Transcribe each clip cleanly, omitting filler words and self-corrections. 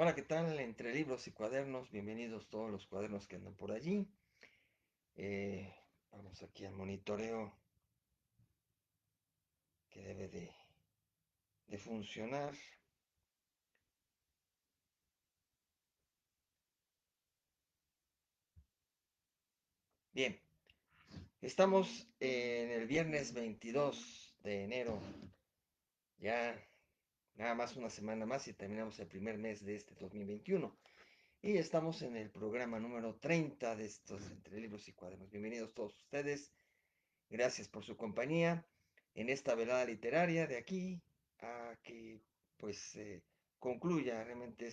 Hola, ¿qué tal? Entre libros y cuadernos, bienvenidos todos los cuadernos que andan por allí. Eh, Vamos aquí al monitoreo que debe de funcionar. Bien, estamos en el viernes 22 de enero, ya nada más una semana más y terminamos el primer mes de este 2021. Y estamos en el programa número 30 de estos Entre libros y cuadernos. Bienvenidos todos ustedes. Gracias por su compañía en esta velada literaria de aquí a que pues concluya realmente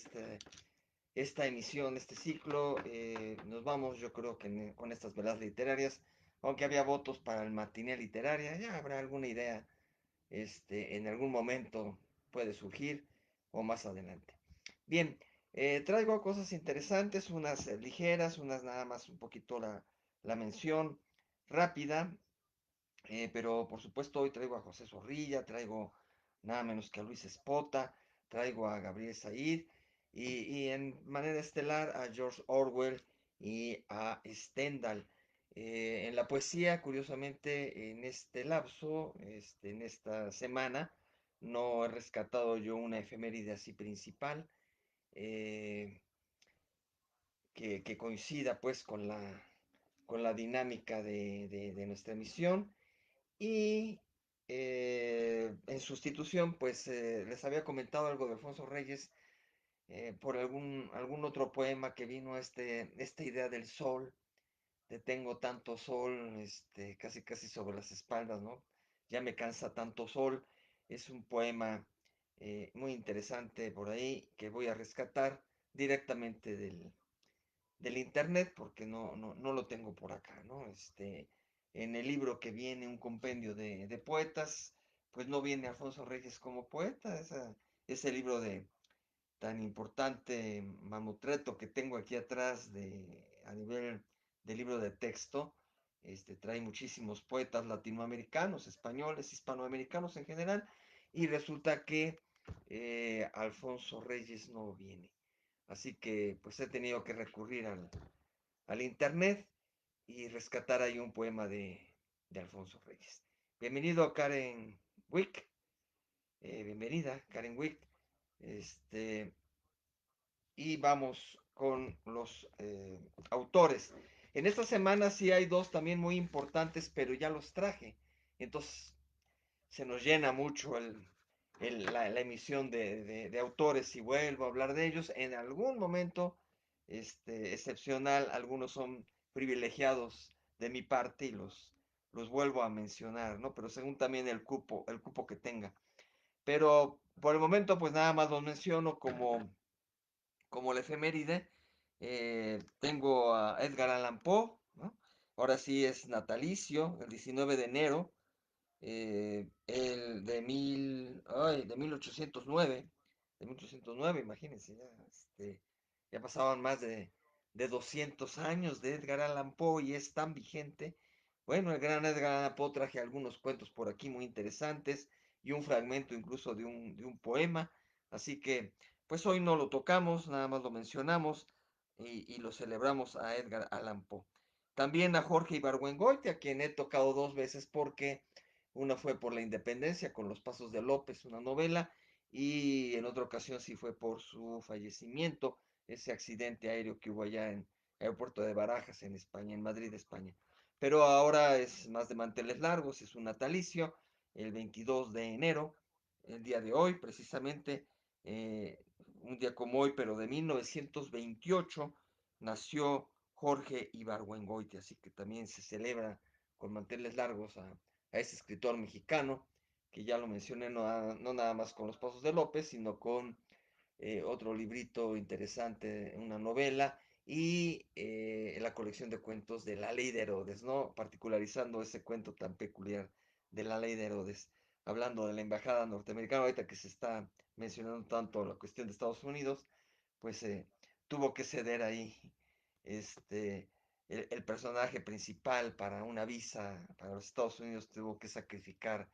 esta emisión, este ciclo. Nos vamos, yo creo que con estas veladas literarias, aunque había votos para el matiné literaria, ya habrá alguna idea, en algún momento puede surgir o más adelante. Bien, traigo cosas interesantes, unas ligeras, unas nada más un poquito la mención rápida. Pero por supuesto hoy traigo a José Zorrilla, traigo nada menos que a Luis Espota, traigo a Gabriel Said y en manera estelar a George Orwell y a Stendhal. En la poesía, curiosamente, en este lapso, en esta semana, no he rescatado yo una efeméride así principal eh, que coincida pues con la dinámica de nuestra emisión. Y en sustitución, pues les había comentado algo de Alfonso Reyes por algún otro poema que vino esta idea del sol, de tengo tanto sol, casi casi sobre las espaldas, ¿no? Ya me cansa tanto sol. Es un poema muy interesante por ahí que voy a rescatar directamente del internet porque no lo tengo por acá, ¿no? En el libro que viene un compendio de poetas, pues no viene Alfonso Reyes como poeta, ese libro tan importante mamutreto que tengo aquí atrás a nivel de libro de texto, trae muchísimos poetas latinoamericanos, españoles, hispanoamericanos en general, y resulta que Alfonso Reyes no viene. Así que pues he tenido que recurrir al internet y rescatar ahí un poema de Alfonso Reyes. Bienvenido Karen Wick, bienvenida Karen Wick, y vamos con los autores. En esta semana sí hay dos también muy importantes, pero ya los traje. Entonces se nos llena mucho la emisión de autores y vuelvo a hablar de ellos. En algún momento excepcional, algunos son privilegiados de mi parte y los vuelvo a mencionar, ¿no? Pero según también el cupo que tenga. Pero por el momento, pues nada más los menciono como la efeméride. Tengo a Edgar Allan Poe, ¿no? Ahora sí es natalicio, el 19 de enero el de 1809, imagínense, ya pasaban más de 200 años de Edgar Allan Poe y es tan vigente. Bueno, el gran Edgar Allan Poe traje algunos cuentos por aquí muy interesantes y un fragmento incluso de un poema, así que pues hoy no lo tocamos, nada más lo mencionamos y lo celebramos a Edgar Allan Poe. También a Jorge Ibargüengoitia, a quien he tocado dos veces porque una fue por la independencia con Los Pasos de López, una novela, y en otra ocasión sí fue por su fallecimiento, ese accidente aéreo que hubo allá en el aeropuerto de Barajas, en España, en Madrid, España. Pero ahora es más de manteles largos, es un natalicio, el 22 de enero, el día de hoy, precisamente, un día como hoy, pero de 1928, nació Jorge Ibargüengoitia, así que también se celebra con manteles largos a ese escritor mexicano, que ya lo mencioné, no nada más con Los Pasos de López, sino con otro librito interesante, una novela, y la colección de cuentos de La Ley de Herodes, ¿no? Particularizando ese cuento tan peculiar de La Ley de Herodes, hablando de la embajada norteamericana, ahorita que se está mencionando tanto la cuestión de Estados Unidos, pues tuvo que ceder ahí este, el personaje principal para una visa para los Estados Unidos tuvo que sacrificar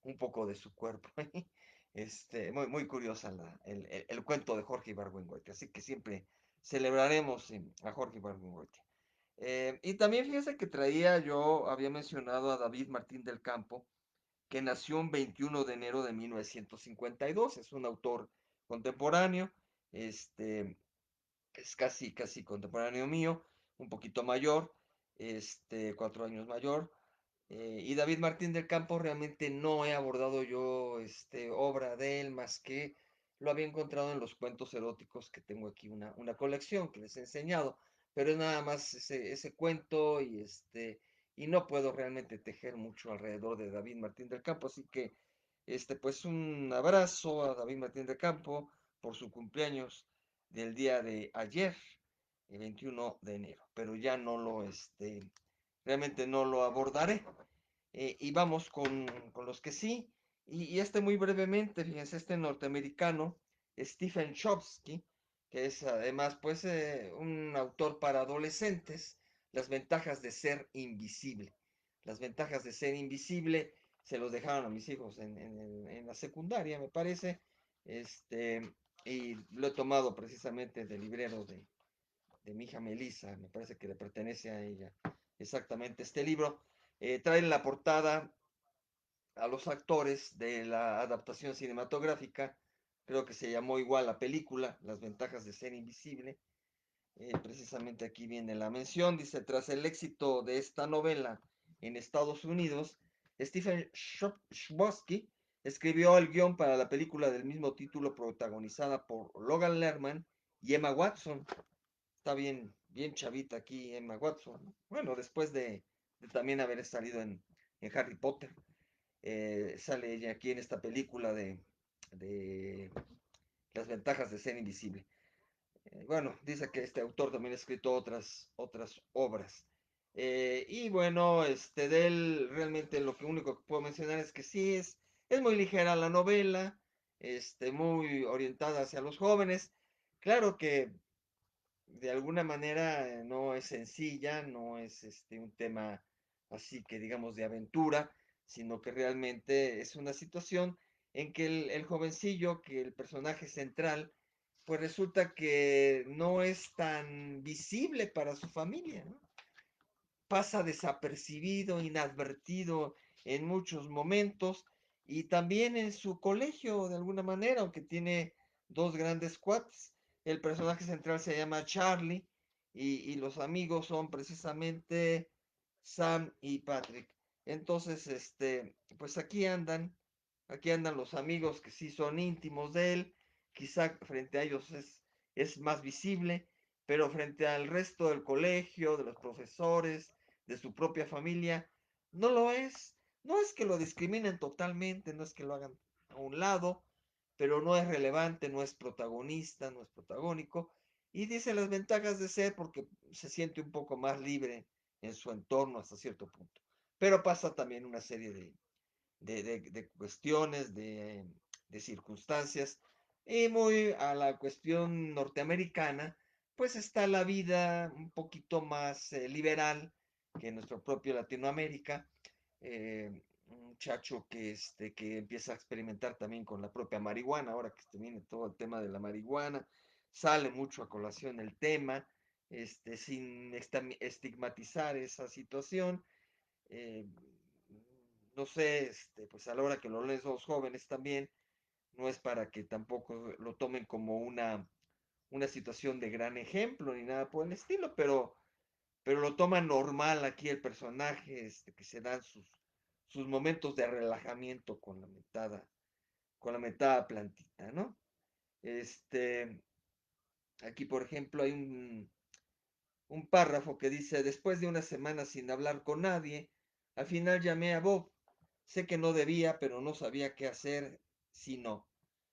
un poco de su cuerpo. Muy, muy curiosa el cuento de Jorge Ibargüengoitia, así que siempre celebraremos a Jorge Ibargüengoitia. Y también fíjese que había mencionado a David Martín del Campo, que nació un 21 de enero de 1952, es un autor contemporáneo, este, es casi, casi contemporáneo mío, un poquito mayor, 4 años mayor. Y David Martín del Campo realmente no he abordado yo obra de él más que lo había encontrado en los cuentos eróticos que tengo aquí una colección que les he enseñado, pero es nada más ese cuento y no puedo realmente tejer mucho alrededor de David Martín del Campo, así que pues un abrazo a David Martín del Campo por su cumpleaños del día de ayer, el 21 de enero, pero ya no realmente no lo abordaré. Y vamos con los que sí. Y muy brevemente, fíjense, norteamericano, Stephen Chbosky, que es además pues un autor para adolescentes, Las ventajas de ser invisible. Las ventajas de ser invisible se los dejaron a mis hijos en la secundaria, me parece. Y lo he tomado precisamente del librero de mi hija Melissa, me parece que le pertenece a ella exactamente este libro. Trae en la portada a los actores de la adaptación cinematográfica, creo que se llamó igual la película, Las ventajas de ser invisible. Precisamente aquí viene la mención, dice, tras el éxito de esta novela en Estados Unidos, Stephen Chbosky escribió el guión para la película del mismo título protagonizada por Logan Lerman y Emma Watson. Está bien, bien chavita aquí Emma Watson, ¿no? Bueno, después de también haber salido en Harry Potter. Sale ella aquí en esta película de Las ventajas de ser invisible. Bueno, dice que este autor también ha escrito otras obras. Y bueno, de él realmente lo que único que puedo mencionar es que sí, es muy ligera la novela, muy orientada hacia los jóvenes. Claro que de alguna manera no es sencilla, no es un tema así que digamos de aventura, sino que realmente es una situación en que el jovencillo, que el personaje central, pues resulta que no es tan visible para su familia, ¿no? Pasa desapercibido, inadvertido en muchos momentos y también en su colegio de alguna manera, aunque tiene dos grandes cuates. El personaje central se llama Charlie y los amigos son precisamente Sam y Patrick. Entonces, pues aquí andan los amigos que sí son íntimos de él, quizá frente a ellos es más visible, pero frente al resto del colegio, de los profesores, de su propia familia, no lo es. No es que lo discriminen totalmente, no es que lo hagan a un lado, pero no es relevante, no es protagonista, no es protagónico. Y dice las ventajas de ser porque se siente un poco más libre en su entorno hasta cierto punto. Pero pasa también una serie de cuestiones, de circunstancias, y muy a la cuestión norteamericana, pues está la vida un poquito más liberal que en nuestro propio Latinoamérica. Un muchacho que empieza a experimentar también con la propia marihuana, ahora que viene todo el tema de la marihuana, sale mucho a colación el tema, sin estigmatizar esa situación. eh, no sé, pues a la hora que lo leen los jóvenes también, no es para que tampoco lo tomen como una situación de gran ejemplo ni nada por el estilo, pero lo toma normal aquí el personaje, que se dan sus momentos de relajamiento con la mentada plantita, ¿no? Este, aquí por ejemplo hay un párrafo que dice, después de una semana sin hablar con nadie, al final llamé a Bob. Sé que no debía, pero no sabía qué hacer si no.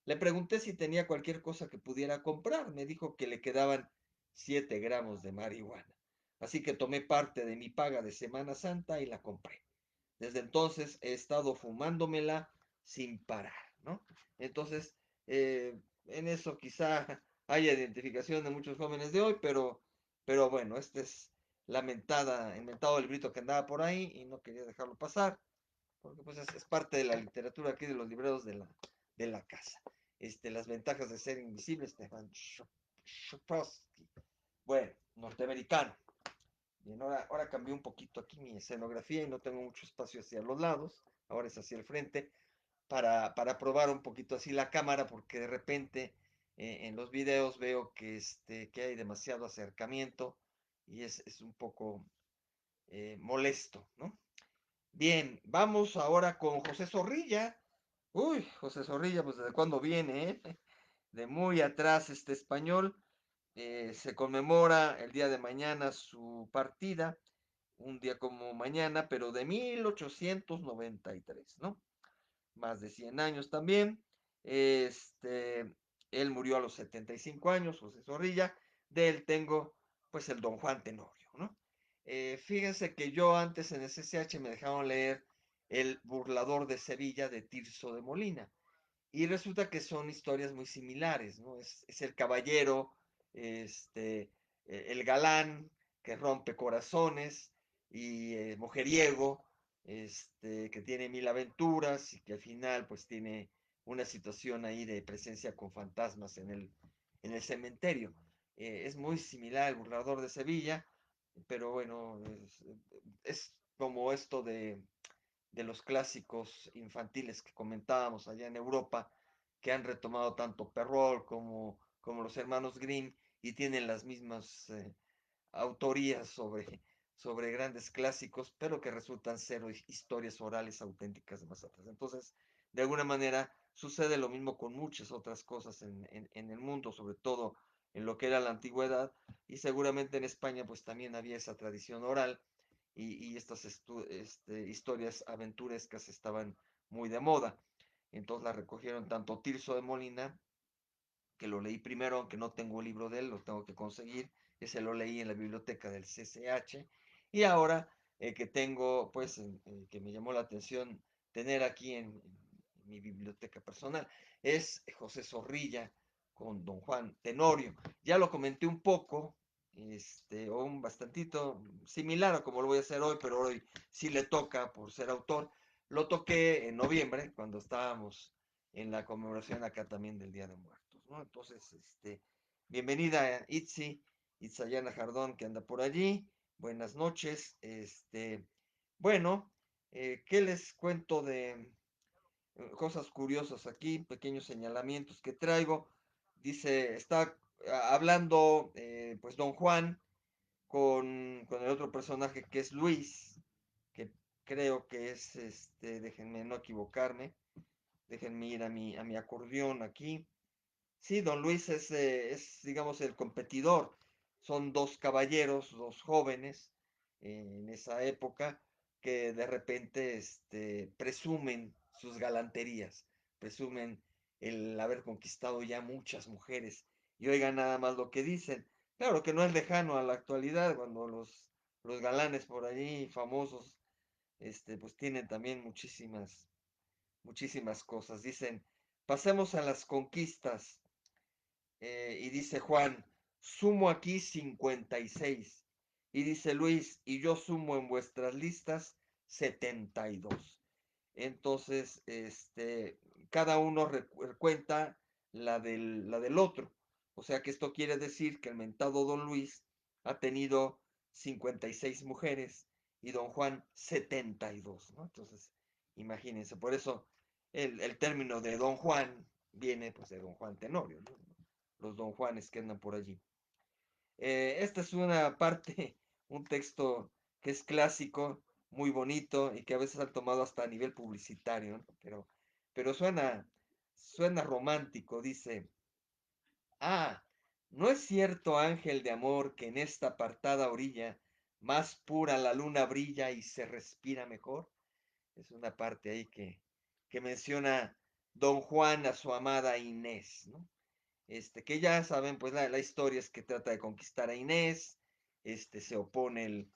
Le pregunté si tenía cualquier cosa que pudiera comprar. Me dijo que le quedaban 7 gramos de marihuana. Así que tomé parte de mi paga de Semana Santa y la compré. Desde entonces he estado fumándomela sin parar, ¿no? Entonces, en eso quizá haya identificación de muchos jóvenes de hoy, pero bueno, este es el mentado librito que andaba por ahí y no quería dejarlo pasar, porque pues es parte de la literatura aquí de los libreros de la casa. Las ventajas de ser invisible, Stefan Chbosky. Bueno, norteamericano. Bien, ahora cambié un poquito aquí mi escenografía y no tengo mucho espacio hacia los lados, ahora es hacia el frente, para probar un poquito así la cámara, porque de repente en los videos veo que hay demasiado acercamiento y es un poco molesto, ¿no? Bien, vamos ahora con José Zorrilla. Uy, José Zorrilla, pues desde cuándo viene, ¿eh? De muy atrás este español. Se conmemora el día de mañana su partida, un día como mañana, pero de 1893, ¿no? Más de 100 años también. Él murió a los 75 años, José Zorrilla. De él tengo, pues, el Don Juan Tenorio, ¿no? Fíjense que yo antes en el CCH me dejaron leer El burlador de Sevilla de Tirso de Molina. Y resulta que son historias muy similares, ¿no? Es el caballero, el galán que rompe corazones y mujeriego, que tiene mil aventuras y que al final pues tiene una situación ahí de presencia con fantasmas en el cementerio. Es muy similar al burlador de Sevilla, pero bueno, es como esto de los clásicos infantiles que comentábamos allá en Europa, que han retomado tanto Perrault como los hermanos Grimm y tienen las mismas autorías sobre grandes clásicos, pero que resultan ser historias orales auténticas más atrás. Entonces, de alguna manera, sucede lo mismo con muchas otras cosas en el mundo, sobre todo en lo que era la antigüedad, y seguramente en España pues también había esa tradición oral y estas historias aventurescas estaban muy de moda. Entonces la recogieron tanto Tirso de Molina, que lo leí primero, aunque no tengo el libro de él, lo tengo que conseguir, ese lo leí en la biblioteca del CCH, y ahora que tengo, pues, que me llamó la atención tener aquí en mi biblioteca personal, es José Zorrilla con Don Juan Tenorio. Ya lo comenté un poco, o un bastantito similar a como lo voy a hacer hoy, pero hoy sí le toca por ser autor. Lo toqué en noviembre, cuando estábamos en la conmemoración acá también del Día de Muertos, ¿no? Entonces, bienvenida Itzayana Jardón, que anda por allí. Buenas noches. Bueno, ¿qué les cuento de cosas curiosas aquí? Pequeños señalamientos que traigo. Dice, está hablando, pues, Don Juan con el otro personaje que es Luis, que creo que es, déjenme no equivocarme, déjenme ir a mi acordeón aquí. Sí, don Luis digamos, el competidor. Son dos caballeros, dos jóvenes en esa época que de repente presumen sus galanterías, presumen el haber conquistado ya muchas mujeres. Y oigan nada más lo que dicen. Claro que no es lejano a la actualidad, cuando los galanes por allí famosos, pues tienen también muchísimas cosas. Dicen, pasemos a las conquistas. Y dice Juan, sumo aquí 56. Y dice Luis, y yo sumo en vuestras listas 72. Entonces, cada uno cuenta la del otro. O sea que esto quiere decir que el mentado don Luis ha tenido 56 mujeres y don Juan 72, ¿no? Entonces, imagínense, por eso el término de don Juan viene pues de don Juan Tenorio, ¿no? Los don Juanes que andan por allí. Esta es una parte, un texto que es clásico, muy bonito y que a veces han tomado hasta a nivel publicitario, ¿no? Pero suena romántico, dice, ah, ¿no es cierto, ángel de amor, que en esta apartada orilla más pura la luna brilla y se respira mejor? Es una parte ahí que menciona don Juan a su amada Inés, ¿no? Que ya saben, pues la historia es que trata de conquistar a Inés, se opone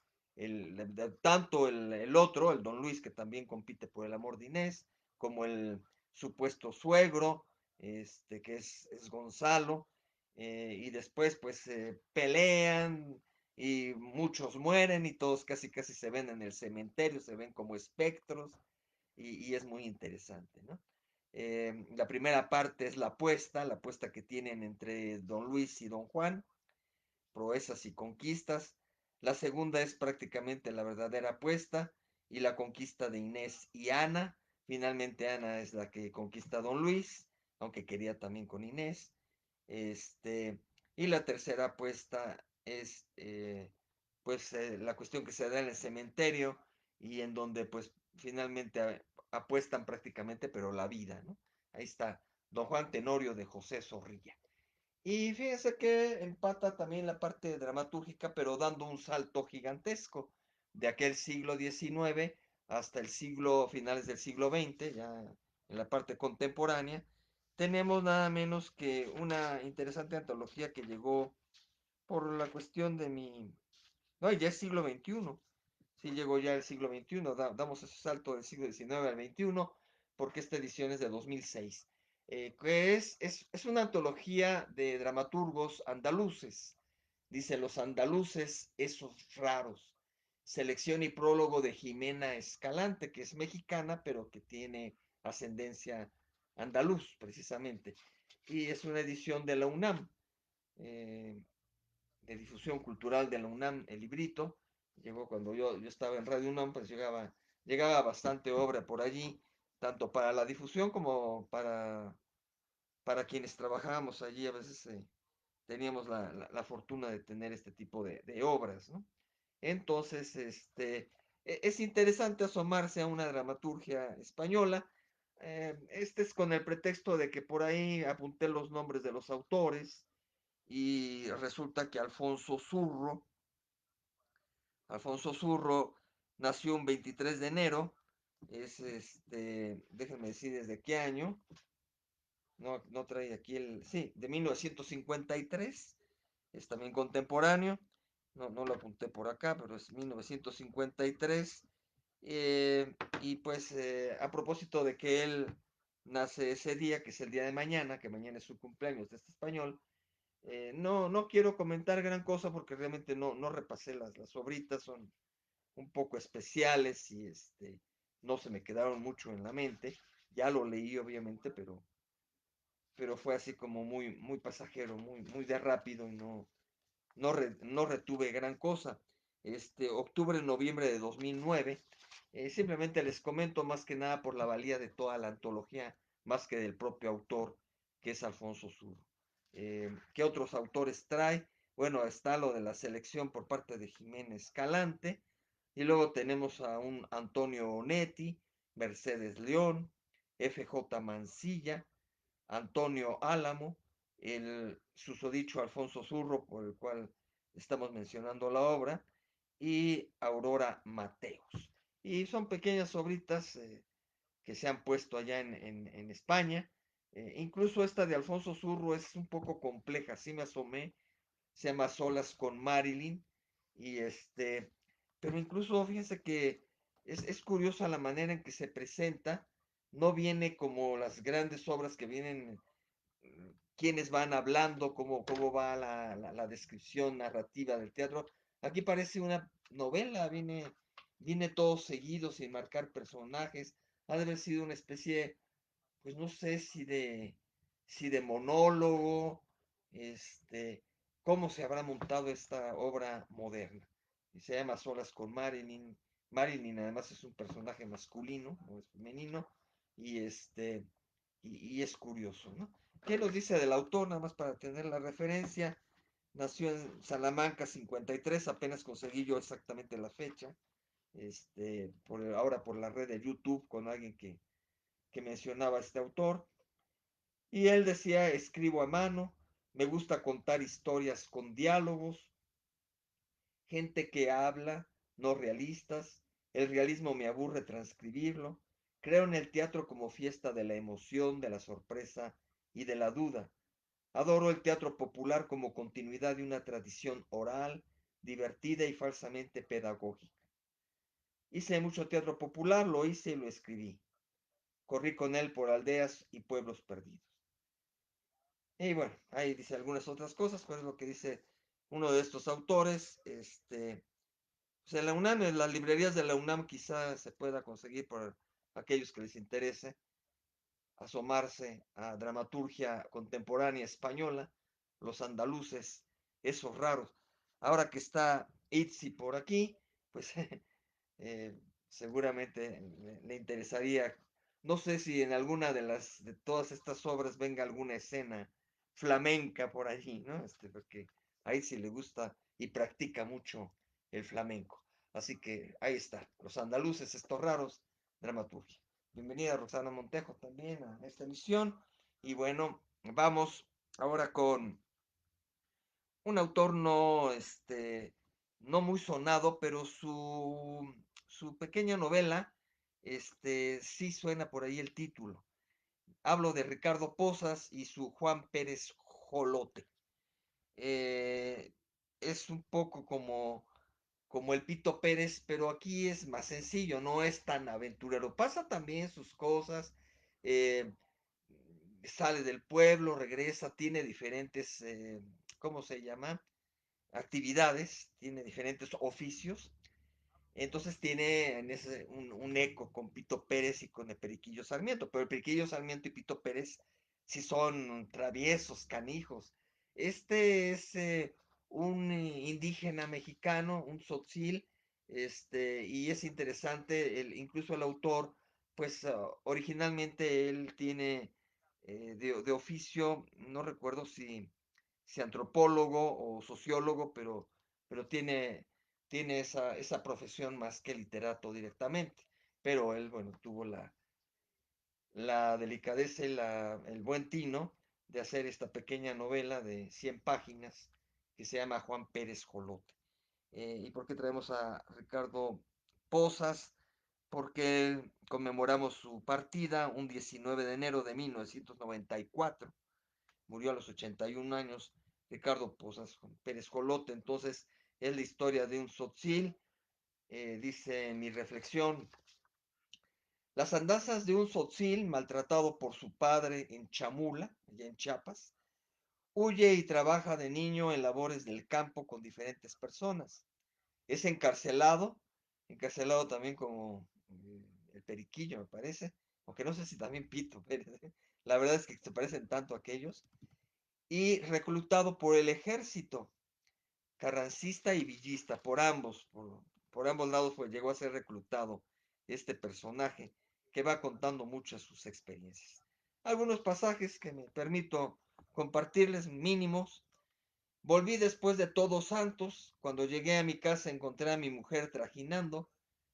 tanto el otro, el don Luis, que también compite por el amor de Inés, como el supuesto suegro, que es Gonzalo, y después pues pelean y muchos mueren y todos casi casi se ven en el cementerio, se ven como espectros y es muy interesante, ¿no? La primera parte es la apuesta que tienen entre don Luis y don Juan, proezas y conquistas. La segunda es prácticamente la verdadera apuesta y la conquista de Inés y Ana. Finalmente Ana es la que conquista a don Luis, aunque quería también con Inés. Este, y la tercera apuesta es la cuestión que se da en el cementerio y en donde pues finalmente apuestan prácticamente, pero la vida, ¿no? Ahí está don Juan Tenorio de José Zorrilla. Y fíjense que empata también la parte dramatúrgica, pero dando un salto gigantesco de aquel siglo XIX hasta el siglo, finales del siglo XX, ya en la parte contemporánea, tenemos nada menos que una interesante antología que llegó por la cuestión de mi... No, ya es siglo XXI. Sí, llegó ya el siglo XXI. Damos ese salto del siglo XIX al XXI porque esta edición es de 2006. Que es una antología de dramaturgos andaluces. Dice Los andaluces, esos raros. Selección y prólogo de Jimena Escalante, que es mexicana, pero que tiene ascendencia andaluz, precisamente. Y es una edición de la UNAM. eh, de difusión cultural de la UNAM, el librito. Llegó cuando yo estaba en Radio UNAM, pues llegaba bastante obra por allí, tanto para la difusión como para quienes trabajábamos allí. A veces teníamos la fortuna de tener este tipo de obras, ¿no? Entonces, es interesante asomarse a una dramaturgia española. Este es con el pretexto de que por ahí apunté los nombres de los autores y resulta que Alfonso Zurro nació un 23 de enero, déjenme decir desde qué año, no trae aquí sí, de 1953, es también contemporáneo, no lo apunté por acá, pero es 1953, y pues a propósito de que él nace ese día, que es el día de mañana, que mañana es su cumpleaños de este español. No quiero comentar gran cosa porque realmente no repasé las obritas, son un poco especiales y no se me quedaron mucho en la mente. Ya lo leí obviamente, pero fue así como muy pasajero, muy de rápido y no retuve gran cosa. Octubre, noviembre de 2009. Simplemente les comento más que nada por la valía de toda la antología, más que del propio autor, que es Alfonso Zurro. ¿Qué otros autores trae? Bueno, está lo de la selección por parte de Jiménez Escalante, y luego tenemos a un Antonio Onetti, Mercedes León, FJ Mancilla, Antonio Álamo, el susodicho Alfonso Zurro, por el cual estamos mencionando la obra, y Aurora Mateos. Y son pequeñas obritas que se han puesto allá en España. Incluso esta de Alfonso Zurro es un poco compleja, sí me asomé, se llama Solas con Marilyn, y pero incluso fíjense que es curiosa la manera en que se presenta, no viene como las grandes obras que vienen quiénes van hablando, cómo va la descripción narrativa del teatro. Aquí parece una novela, viene todo seguido, sin marcar personajes. Ha de haber sido una especie, pues no sé si de monólogo, este, cómo se habrá montado esta obra moderna. Y se llama Solas con Marilyn. Marilyn además es un personaje masculino, no es femenino, y y es curioso, ¿no? ¿Qué nos dice del autor? Nada más para tener la referencia. Nació en Salamanca 53, apenas conseguí yo exactamente la fecha. Ahora por la red de YouTube con alguien que mencionaba a este autor. Y él decía, escribo a mano, me gusta contar historias con diálogos, gente que habla, no realistas. El realismo me aburre transcribirlo. Creo en el teatro como fiesta de la emoción, de la sorpresa y de la duda. Adoro el teatro popular como continuidad de una tradición oral, divertida y falsamente pedagógica. Hice mucho teatro popular, lo hice y lo escribí. Corrí con él por aldeas y pueblos perdidos. Y bueno, ahí dice algunas otras cosas, pero es lo que dice uno de estos autores. Pues en la UNAM, en las librerías de la UNAM quizá se pueda conseguir por aquellos que les interese. asomarse a dramaturgia contemporánea española, los andaluces, esos raros. Ahora que está Itzi por aquí, pues eh, seguramente le interesaría. No sé si en alguna de todas estas obras venga alguna escena flamenca por allí, ¿no? Porque ahí sí le gusta y practica mucho el flamenco. Así que ahí está, los andaluces, estos raros, dramaturgia. Bienvenida Roxana Montejo también a esta emisión. Y bueno, vamos ahora con un autor no muy sonado, pero su pequeña novela, sí suena por ahí el título. Hablo de Ricardo Posas y su Juan Pérez Jolote. Eh, es un poco como el Pito Pérez, pero aquí es más sencillo, no es tan aventurero. Pasa también sus cosas, eh, sale del pueblo, regresa, tiene diferentes, ¿cómo se llama? Actividades, tiene diferentes oficios. Entonces tiene un eco con Pito Pérez y con el Periquillo Sarmiento, pero el Periquillo Sarmiento y Pito Pérez sí son traviesos, canijos. Este es un indígena mexicano, un tzotzil, y es interesante, incluso el autor, pues originalmente él tiene de oficio, no recuerdo si antropólogo o sociólogo, pero tiene esa profesión más que literato directamente. Pero él, bueno, tuvo la delicadeza y el buen tino de hacer esta pequeña novela de 100 páginas que se llama Juan Pérez Jolote. ¿Y por qué traemos a Ricardo Posas? Porque conmemoramos su partida un 19 de enero de 1994. Murió a los 81 años Ricardo Posas Pérez Jolote. Entonces, es la historia de un tzotzil. Dice mi reflexión: las andanzas de un tzotzil maltratado por su padre en Chamula, allá en Chiapas, huye y trabaja de niño en labores del campo con diferentes personas. Es encarcelado también como el Periquillo, me parece, aunque no sé si también Pito Pérez. La verdad es que se parecen tanto a aquellos. Y reclutado por el ejército carrancista y villista, por ambos lados, pues llegó a ser reclutado este personaje que va contando muchas sus experiencias. Algunos pasajes que me permito compartirles mínimos. Volví después de Todos Santos. Cuando llegué a mi casa encontré a mi mujer trajinando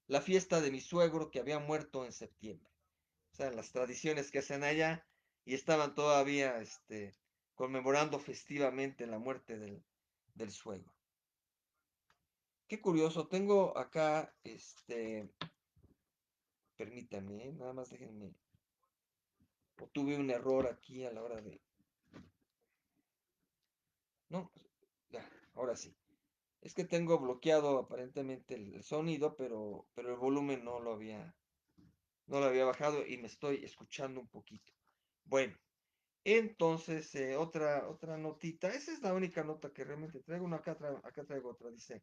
la fiesta de mi suegro que había muerto en septiembre. O sea, las tradiciones que hacen allá, y estaban todavía conmemorando festivamente la muerte del suegro. Qué curioso, tengo acá, permítanme, nada más déjenme, o tuve un error aquí a la hora de, no, ya, ahora sí. Es que tengo bloqueado aparentemente el sonido, pero el volumen no lo había bajado y me estoy escuchando un poquito. Bueno, entonces, otra notita, esa es la única nota que realmente traigo, acá traigo otra, dice,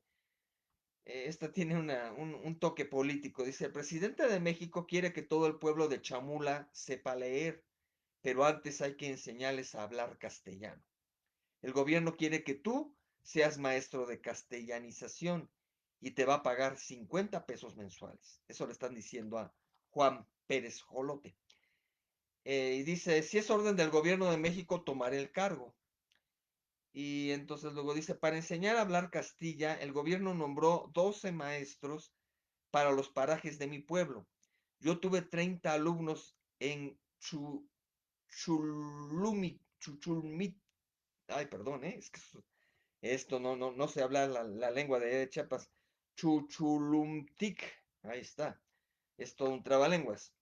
esta tiene un toque político. Dice: el presidente de México quiere que todo el pueblo de Chamula sepa leer, pero antes hay que enseñarles a hablar castellano. El gobierno quiere que tú seas maestro de castellanización y te va a pagar 50 pesos mensuales. Eso le están diciendo a Juan Pérez Jolote. Y dice: si es orden del gobierno de México, tomaré el cargo. Y entonces luego dice: para enseñar a hablar Castilla, el gobierno nombró 12 maestros para los parajes de mi pueblo. Yo tuve 30 alumnos en Chuchulmit. Ay, perdón, es que esto no se habla la lengua de Chiapas. Chuchulumtic, ahí está. Es todo un trabalenguas.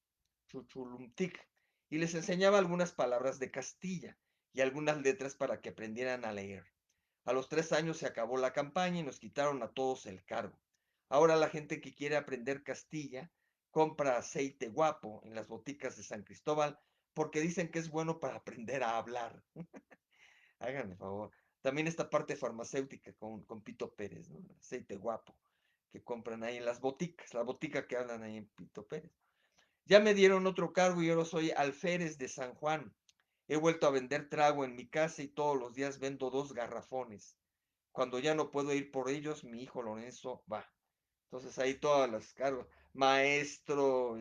Chuchulumtic. Y les enseñaba algunas palabras de Castilla y algunas letras para que aprendieran a leer. A los 3 años se acabó la campaña y nos quitaron a todos el cargo. Ahora la gente que quiere aprender Castilla compra aceite guapo en las boticas de San Cristóbal porque dicen que es bueno para aprender a hablar. Háganme favor. También esta parte farmacéutica con Pito Pérez, ¿no? Aceite guapo que compran ahí en las boticas, la botica que hablan ahí en Pito Pérez. Ya me dieron otro cargo y ahora soy alférez de San Juan. He vuelto a vender trago en mi casa y todos los días vendo 2 garrafones. Cuando ya no puedo ir por ellos, mi hijo Lorenzo va. Entonces ahí todas las cargos. Maestro,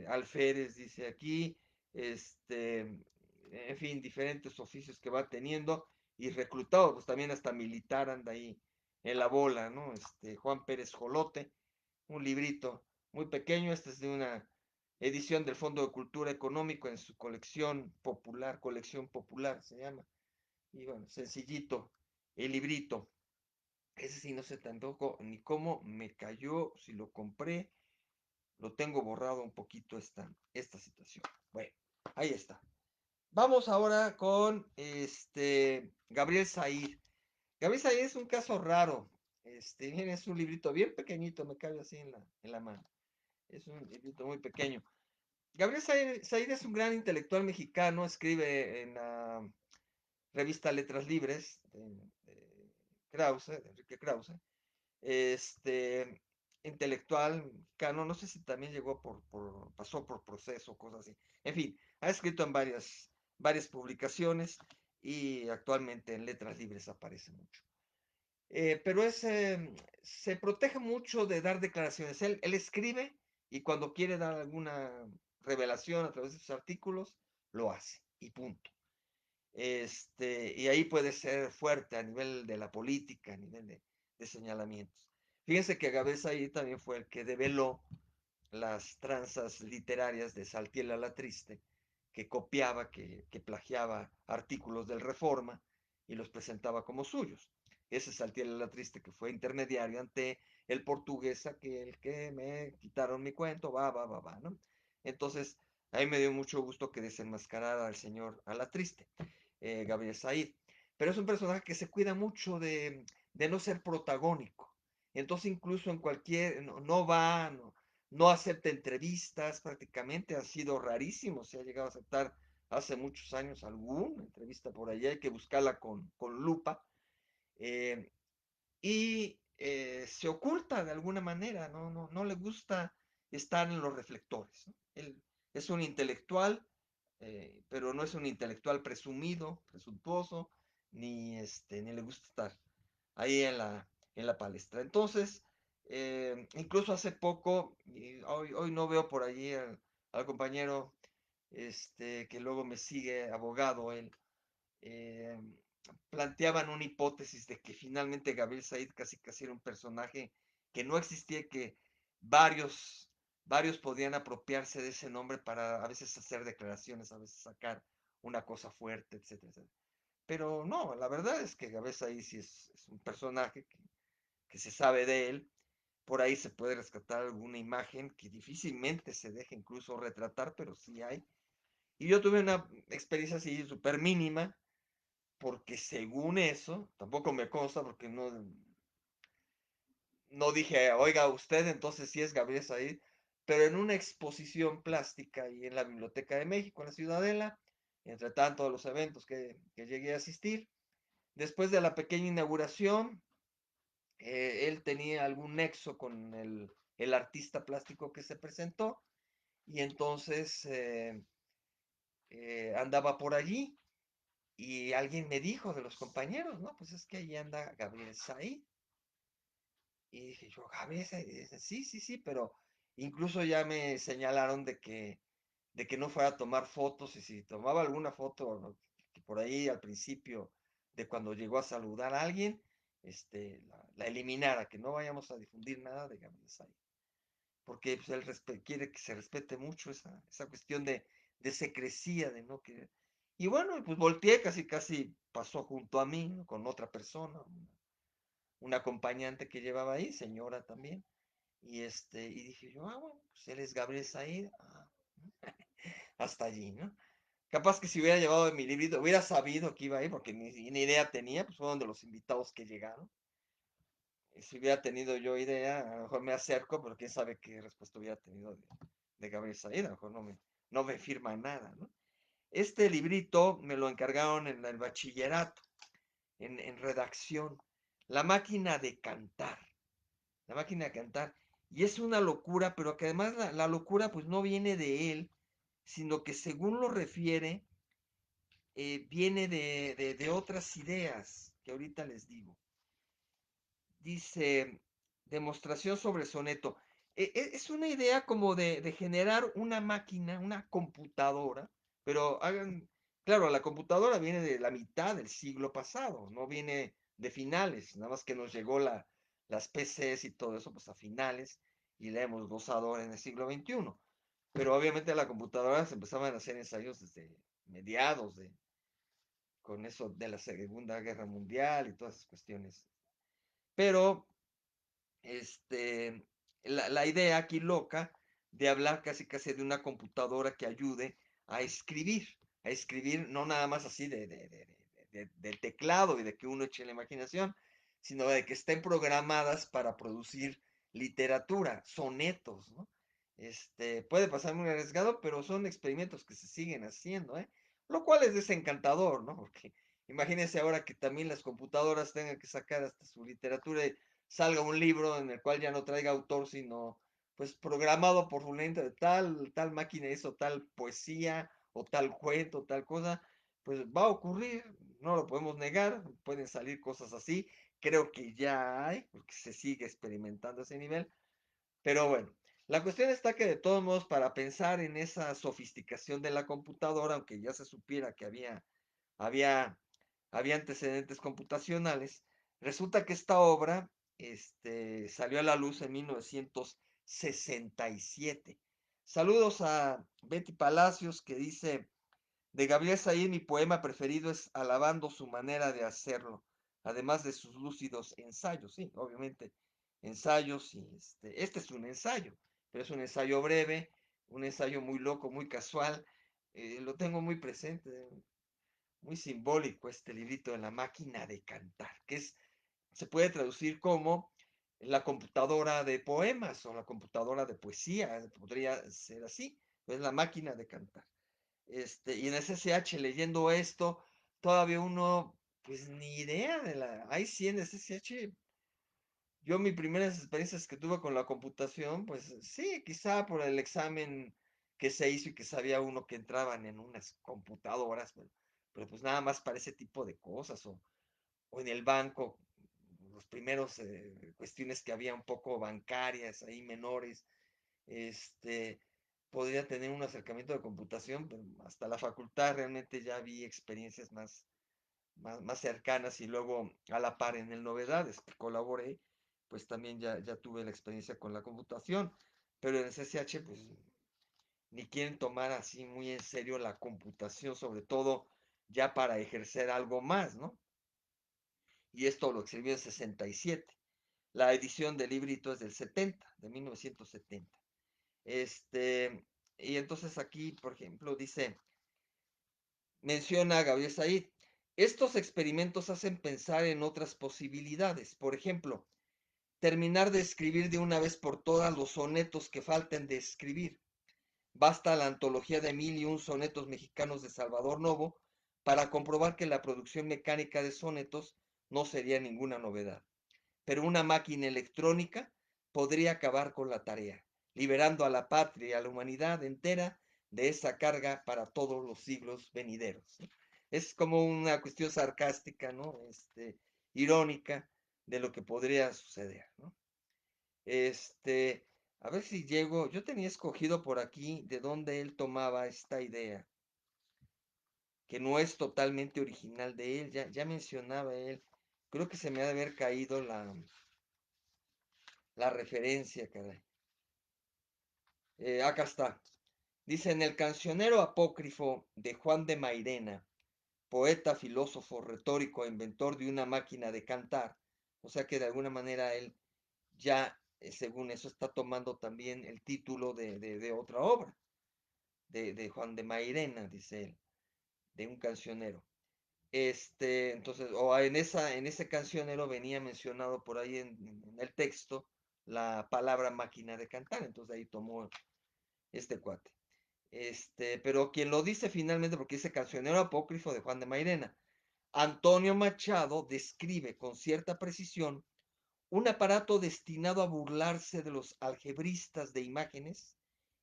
alférez, dice aquí, en fin, diferentes oficios que va teniendo y reclutado, pues también hasta militar anda ahí en la bola, ¿no? Juan Pérez Jolote, un librito muy pequeño, este es de una edición del Fondo de Cultura Económico en su colección popular se llama, y bueno, sencillito, el librito, ese sí no sé tampoco ni cómo me cayó, si lo compré, lo tengo borrado un poquito esta situación. Bueno, ahí está. Vamos ahora con Gabriel Said. Gabriel Said es un caso raro. Bien, es un librito bien pequeñito, me cabe así en la mano. Es un librito muy pequeño. Gabriel Said es un gran intelectual mexicano, escribe en la revista Letras Libres de Krause, de Enrique Krause. este, Intelectual mexicano, no sé si también llegó pasó por proceso, cosas así. En fin, ha escrito en varias publicaciones y actualmente en Letras Libres aparece mucho. Pero se protege mucho de dar declaraciones. Él escribe y cuando quiere dar alguna revelación a través de sus artículos, lo hace y punto. Y ahí puede ser fuerte a nivel de la política, a nivel de señalamientos. Fíjense que Gabés ahí también fue el que develó las tranzas literarias de Saltiel a la Triste, que copiaba, que plagiaba artículos del Reforma y los presentaba como suyos. Ese Saltiel a la Triste que fue intermediario ante el portugués, aquel que me quitaron mi cuento, va, ¿no? Entonces, ahí me dio mucho gusto que desenmascarara al señor a la Triste, Gabriel Said. Pero es un personaje que se cuida mucho de no ser protagónico. Entonces, incluso en cualquier, no va, no acepta entrevistas, prácticamente ha sido rarísimo, se ha llegado a aceptar hace muchos años alguna entrevista por allá, hay que buscarla con lupa, eh, y se oculta de alguna manera, no le gusta estar en los reflectores, ¿no? Él es un intelectual, pero no es un intelectual presumido, presuntuoso, ni le gusta estar ahí en la palestra. Entonces, incluso hace poco, y hoy no veo por allí al compañero que luego me sigue, abogado, él, eh, planteaban una hipótesis de que finalmente Gabriel Said casi era un personaje que no existía, que varios, varios podían apropiarse de ese nombre para a veces hacer declaraciones, a veces sacar una cosa fuerte, etcétera, etcétera. Pero no, la verdad es que Gabriel Said sí es un personaje que se sabe de él. Por ahí se puede rescatar alguna imagen que difícilmente se deja incluso retratar, pero sí hay. Y yo tuve una experiencia así súper mínima, porque según eso, tampoco me consta porque no dije, oiga usted, entonces sí es Gabriel Said, pero en una exposición plástica y en la Biblioteca de México, en la Ciudadela, entre tanto los eventos que llegué a asistir, después de la pequeña inauguración, él tenía algún nexo con el artista plástico que se presentó y entonces andaba por allí y alguien me dijo de los compañeros, no, pues es que ahí anda Gabriel Said. Y dije yo, Gabriel Said, y dice, sí, sí, sí, pero incluso ya me señalaron de que no fuera a tomar fotos y si tomaba alguna foto, ¿no? Que por ahí al principio de cuando llegó a saludar a alguien, la eliminara, que no vayamos a difundir nada de Gabriel Said, porque pues, él quiere que se respete mucho esa cuestión de secrecía, de no querer. Y bueno, pues volteé, casi pasó junto a mí, ¿no? Con otra persona, una acompañante que llevaba ahí, señora también, y dije yo, bueno, pues él es Gabriel Said, hasta allí, ¿no? Capaz que si hubiera llevado mi librito, hubiera sabido que iba ahí, porque ni idea tenía, pues fueron de los invitados que llegaron. Y si hubiera tenido yo idea, a lo mejor me acerco, pero quién sabe qué respuesta hubiera tenido de Gabriel Said, a lo mejor no me firma nada, ¿no? Este librito me lo encargaron en el bachillerato, en redacción, La máquina de cantar, La máquina de cantar, Y es una locura, pero que además la locura pues no viene de él, sino que según lo refiere, viene de otras ideas que ahorita les digo. Dice, demostración sobre soneto. Es una idea como de generar una máquina, una computadora, pero hagan, claro, la computadora viene de la mitad del siglo pasado, no viene de finales, nada más que nos llegó las PCs y todo eso, pues a finales, y la hemos gozado ahora en el siglo XXI. Pero obviamente la computadora se empezaban a hacer ensayos desde mediados con eso de la Segunda Guerra Mundial y todas esas cuestiones. Pero este, la idea aquí loca de hablar casi casi de una computadora que ayude a escribir no nada más así del teclado y de que uno eche la imaginación, sino de que estén programadas para producir literatura, sonetos, ¿no? Puede pasar muy arriesgado, pero son experimentos que se siguen haciendo, ¿eh? Lo cual es desencantador, ¿no? Porque imagínense ahora que también las computadoras tengan que sacar hasta su literatura y salga un libro en el cual ya no traiga autor, sino pues programado por fulanito de tal máquina hizo tal poesía o tal cuento, tal cosa, pues va a ocurrir, no lo podemos negar, pueden salir cosas así, creo que ya hay, porque se sigue experimentando ese nivel, pero bueno, la cuestión está que de todos modos para pensar en esa sofisticación de la computadora, aunque ya se supiera que había, había antecedentes computacionales. Resulta que esta obra salió a la luz en 1967. Saludos a Betty Palacios que dice, de Gabriel Said mi poema preferido es Alabando su manera de hacerlo, además de sus lúcidos ensayos, sí, obviamente ensayos y este es un ensayo, pero es un ensayo breve, un ensayo muy loco, muy casual, lo tengo muy presente, muy simbólico este librito de la máquina de cantar, se puede traducir como la computadora de poemas o la computadora de poesía, podría ser así, es la máquina de cantar. Y en SSH leyendo esto, todavía uno, pues ni idea hay sí en SSH. Yo mis primeras experiencias que tuve con la computación, pues sí, quizá por el examen que se hizo y que sabía uno que entraban en unas computadoras, pero pues nada más para ese tipo de cosas, o en el banco, los primeros cuestiones que había un poco bancarias, ahí menores, este, podría tener un acercamiento de computación, pero hasta la facultad realmente ya vi experiencias más cercanas y luego a la par en el Novedades, que colaboré, pues también ya tuve la experiencia con la computación, pero en el CCH pues ni quieren tomar así muy en serio la computación, sobre todo ya para ejercer algo más, ¿no? Y esto lo escribió en 67. La edición del librito es del 70, de 1970. Y entonces aquí, por ejemplo, dice, menciona Gabriel Said, estos experimentos hacen pensar en otras posibilidades. Por ejemplo, terminar de escribir de una vez por todas los sonetos que falten de escribir. Basta la antología de 1001 sonetos mexicanos de Salvador Novo para comprobar que la producción mecánica de sonetos no sería ninguna novedad. Pero una máquina electrónica podría acabar con la tarea, liberando a la patria y a la humanidad entera de esa carga para todos los siglos venideros. Es como una cuestión sarcástica, ¿no? Irónica de lo que podría suceder, ¿no? Este, a ver si llego, yo tenía escogido por aquí de dónde él tomaba esta idea, que no es totalmente original de él, ya mencionaba él, creo que se me ha de haber caído la referencia, caray. Acá está. Dice, en el cancionero apócrifo de Juan de Mairena, poeta, filósofo, retórico, inventor de una máquina de cantar, o sea que de alguna manera él ya, según eso, está tomando también el título de otra obra, de Juan de Mairena, dice él, de un cancionero. Entonces, o en ese cancionero venía mencionado por ahí en el texto la palabra máquina de cantar, entonces ahí tomó este cuate. Pero quien lo dice finalmente, porque dice cancionero apócrifo de Juan de Mairena, Antonio Machado describe con cierta precisión un aparato destinado a burlarse de los algebristas de imágenes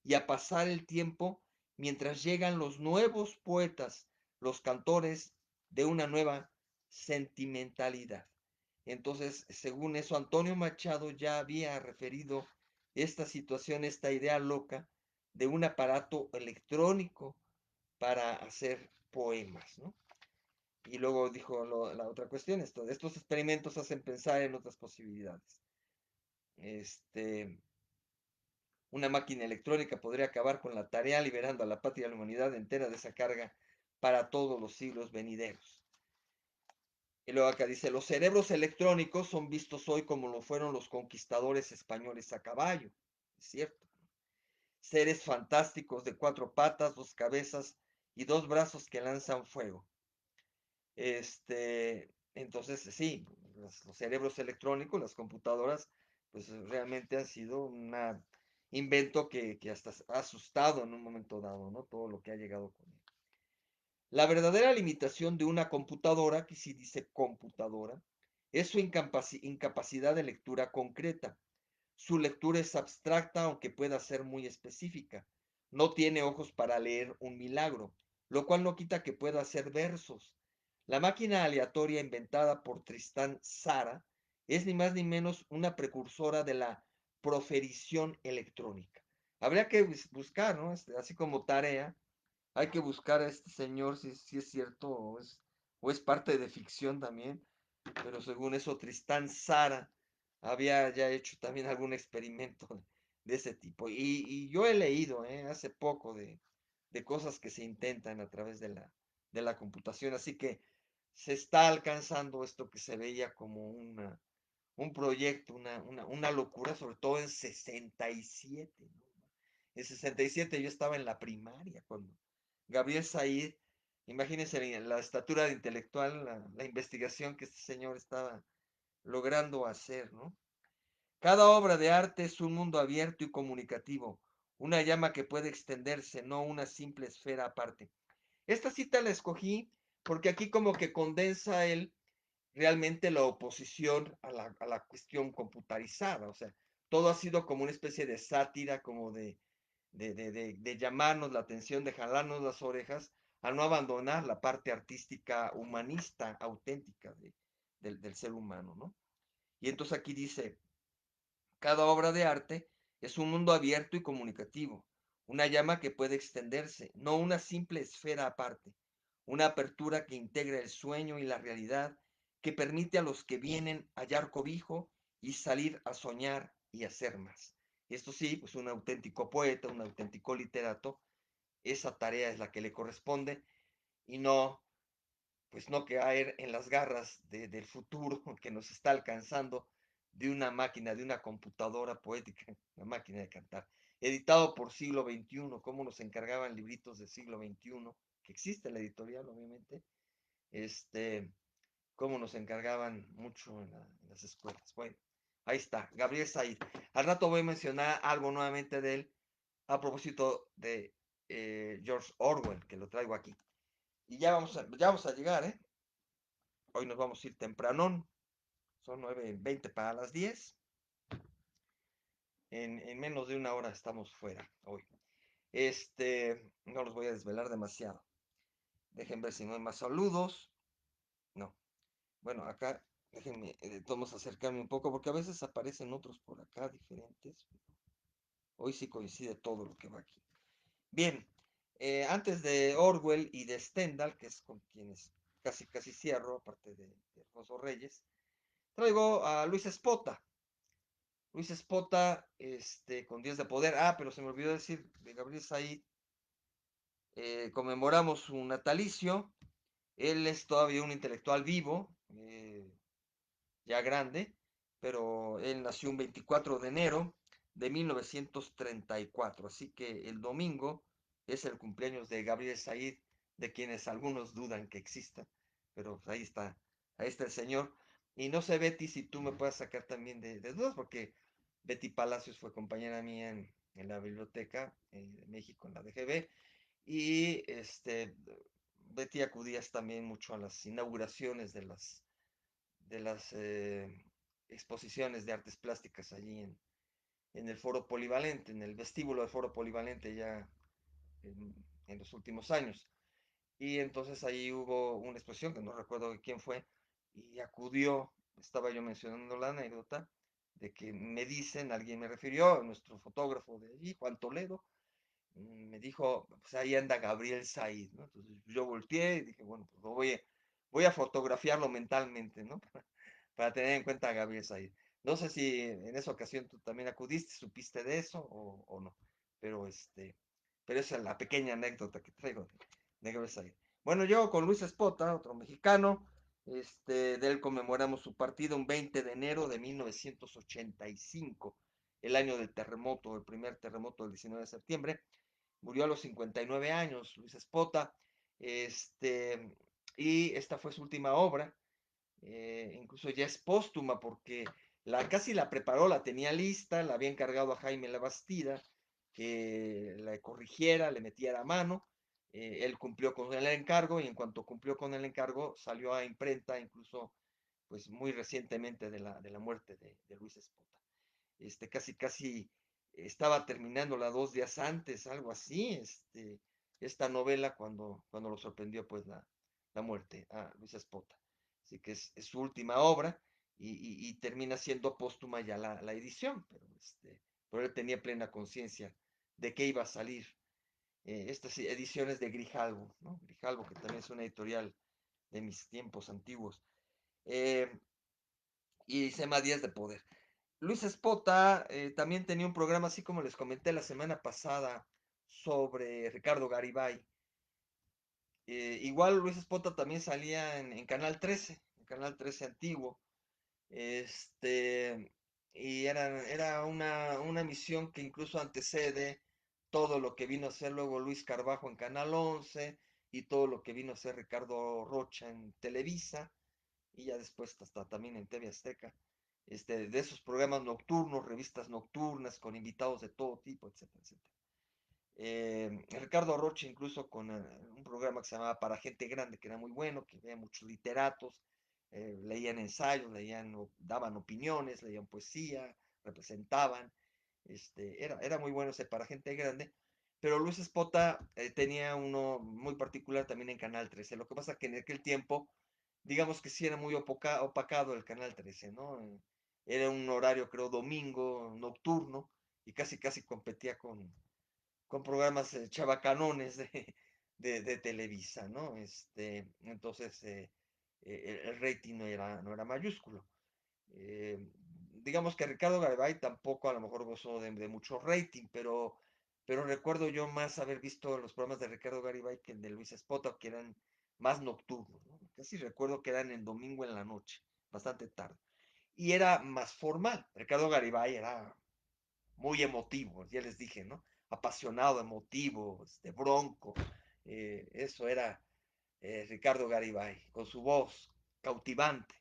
y a pasar el tiempo mientras llegan los nuevos poetas, los cantores de una nueva sentimentalidad. Entonces, según eso, Antonio Machado ya había referido esta situación, esta idea loca de un aparato electrónico para hacer poemas, ¿no? Y luego dijo la otra cuestión, estos experimentos hacen pensar en otras posibilidades. Este, una máquina electrónica podría acabar con la tarea liberando a la patria y a la humanidad entera de esa carga para todos los siglos venideros. Y luego acá dice, los cerebros electrónicos son vistos hoy como lo fueron los conquistadores españoles a caballo. Es cierto. Seres fantásticos de 4 patas, 2 cabezas y 2 brazos que lanzan fuego. Entonces, sí, los cerebros electrónicos, las computadoras, pues realmente han sido un invento que hasta ha asustado en un momento dado, ¿no? Todo lo que ha llegado con él. La verdadera limitación de una computadora, que si dice computadora, es su incapacidad de lectura concreta. Su lectura es abstracta, aunque pueda ser muy específica. No tiene ojos para leer un milagro, lo cual no quita que pueda hacer versos. La máquina aleatoria inventada por Tristán Tzara es ni más ni menos una precursora de la proferición electrónica. Habría que buscar, ¿no? Así como tarea, hay que buscar a este señor si es cierto o es parte de ficción también, pero según eso Tristán Tzara había ya hecho también algún experimento de ese tipo. Y yo he leído hace poco de cosas que se intentan a través de la computación, así que se está alcanzando esto que se veía como un proyecto, una locura, sobre todo en 67, ¿no? En 67 yo estaba en la primaria cuando Gabriel Said, imagínense la estatura de intelectual, la investigación que este señor estaba logrando hacer, ¿no? Cada obra de arte es un mundo abierto y comunicativo, una llama que puede extenderse, no una simple esfera aparte. Esta cita la escogí porque aquí como que condensa él realmente la oposición a la cuestión computarizada, o sea, todo ha sido como una especie de sátira, como de llamarnos la atención, de jalarnos las orejas, a no abandonar la parte artística humanista, auténtica del ser humano, ¿no? Y entonces aquí dice, cada obra de arte es un mundo abierto y comunicativo, una llama que puede extenderse, no una simple esfera aparte, una apertura que integra el sueño y la realidad, que permite a los que vienen hallar cobijo y salir a soñar y hacer más. Esto sí, pues un auténtico poeta, un auténtico literato, esa tarea es la que le corresponde y no, pues no caer en las garras del futuro que nos está alcanzando de una máquina, de una computadora poética, la máquina de cantar. Editado por Siglo XXI, cómo nos encargaban libritos del siglo XXI, que existe la editorial, obviamente, cómo nos encargaban mucho en las escuelas. Bueno, ahí está, Gabriel Said. Al rato voy a mencionar algo nuevamente de él a propósito de George Orwell, que lo traigo aquí. Y ya vamos a llegar, ¿eh? Hoy nos vamos a ir tempranón. Son 9:20 para las 10. En menos de una hora estamos fuera hoy. No los voy a desvelar demasiado. Dejen ver si no hay más saludos. No. Bueno, acá déjenme, vamos a acercarme un poco porque a veces aparecen otros por acá diferentes. Hoy sí coincide todo lo que va aquí. Bien, antes de Orwell y de Stendhal, que es con quienes casi casi cierro, aparte de Alfonso Reyes, traigo a Luis Espota. Luis Espota, con Días de Poder. Ah, pero se me olvidó decir de Gabriel Said. Conmemoramos su natalicio. Él es todavía un intelectual vivo, ya grande, pero él nació un 24 de enero de 1934. Así que el domingo es el cumpleaños de Gabriel Said, de quienes algunos dudan que exista. Pero ahí está el señor. Y no sé, Betty, si tú me puedes sacar también de dudas, porque Betty Palacios fue compañera mía en la biblioteca de México, en la DGB, y Betty acudías también mucho a las inauguraciones de las exposiciones de artes plásticas allí en el Foro Polivalente, en el vestíbulo del Foro Polivalente ya en los últimos años. Y entonces ahí hubo una exposición, que no recuerdo de quién fue, y acudió, estaba yo mencionando la anécdota, de que me dicen, alguien me refirió, nuestro fotógrafo de allí, Juan Toledo, me dijo, pues ahí anda Gabriel Said, ¿no? Entonces yo volteé y dije, bueno, pues voy a fotografiarlo mentalmente, ¿no? Para tener en cuenta a Gabriel Said. No sé si en esa ocasión tú también acudiste, supiste de eso o no, pero pero esa es la pequeña anécdota que traigo de Gabriel Said. Bueno, yo con Luis Espota, otro mexicano, de él conmemoramos su partido un 20 de enero de 1985, el año del terremoto, el primer terremoto del 19 de septiembre. Murió a los 59 años, Luis Espota, este, y esta fue su última obra, incluso ya es póstuma porque casi la preparó, la tenía lista, la había encargado a Jaime Labastida que la corrigiera, le metiera a mano, él cumplió con el encargo y en cuanto cumplió con el encargo salió a imprenta incluso pues muy recientemente de la muerte de Luis Espota. Casi estaba terminándola 2 días antes, algo así, esta novela cuando lo sorprendió pues la muerte a Luis Espota. Así que es su última obra y termina siendo póstuma ya la edición, pero él tenía plena conciencia de que iba a salir estas ediciones de Grijalvo, ¿no? Grijalvo, que también es una editorial de mis tiempos antiguos, eh, y Sema Díaz de Poder. Luis Espota también tenía un programa, así como les comenté la semana pasada, sobre Ricardo Garibay. Igual Luis Espota también salía en Canal 13, en Canal 13 antiguo. Este, y era una emisión que incluso antecede todo lo que vino a hacer luego Luis Carbajo en Canal 11 y todo lo que vino a hacer Ricardo Rocha en Televisa y ya después hasta también en TV Azteca, de esos programas nocturnos, revistas nocturnas con invitados de todo tipo, etcétera, etcétera. Ricardo Rocha incluso con un programa que se llamaba Para Gente Grande, que era muy bueno, que veía muchos literatos, leían ensayos, daban opiniones, leían poesía, representaban, era muy bueno ese Para Gente Grande, pero Luis Espota tenía uno muy particular también en Canal 13, lo que pasa que en aquel tiempo, digamos que sí era muy opacado el Canal 13, ¿no? Era un horario, creo, domingo, nocturno, y casi casi competía con programas chabacanones de Televisa, ¿no? Entonces, el rating no era mayúsculo. Eh, digamos que Ricardo Garibay tampoco a lo mejor gozó de mucho rating, pero recuerdo yo más haber visto los programas de Ricardo Garibay que el de Luis Espota, que eran más nocturnos, ¿no? Casi recuerdo que eran en domingo en la noche, bastante tarde. Y era más formal. Ricardo Garibay era muy emotivo, ya les dije, ¿no? Apasionado, emotivo, bronco. Eso era Ricardo Garibay, con su voz cautivante.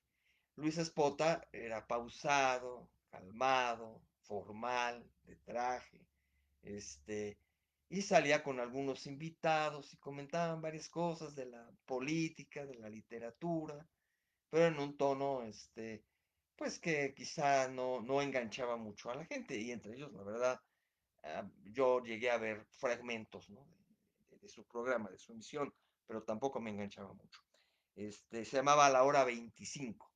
Luis Espota era pausado, calmado, formal, de traje, y salía con algunos invitados y comentaban varias cosas de la política, de la literatura, pero en un tono, pues que quizá no enganchaba mucho a la gente, y entre ellos, la verdad, yo llegué a ver fragmentos, ¿no? de su programa, de su emisión, pero tampoco me enganchaba mucho. Se llamaba La Hora 25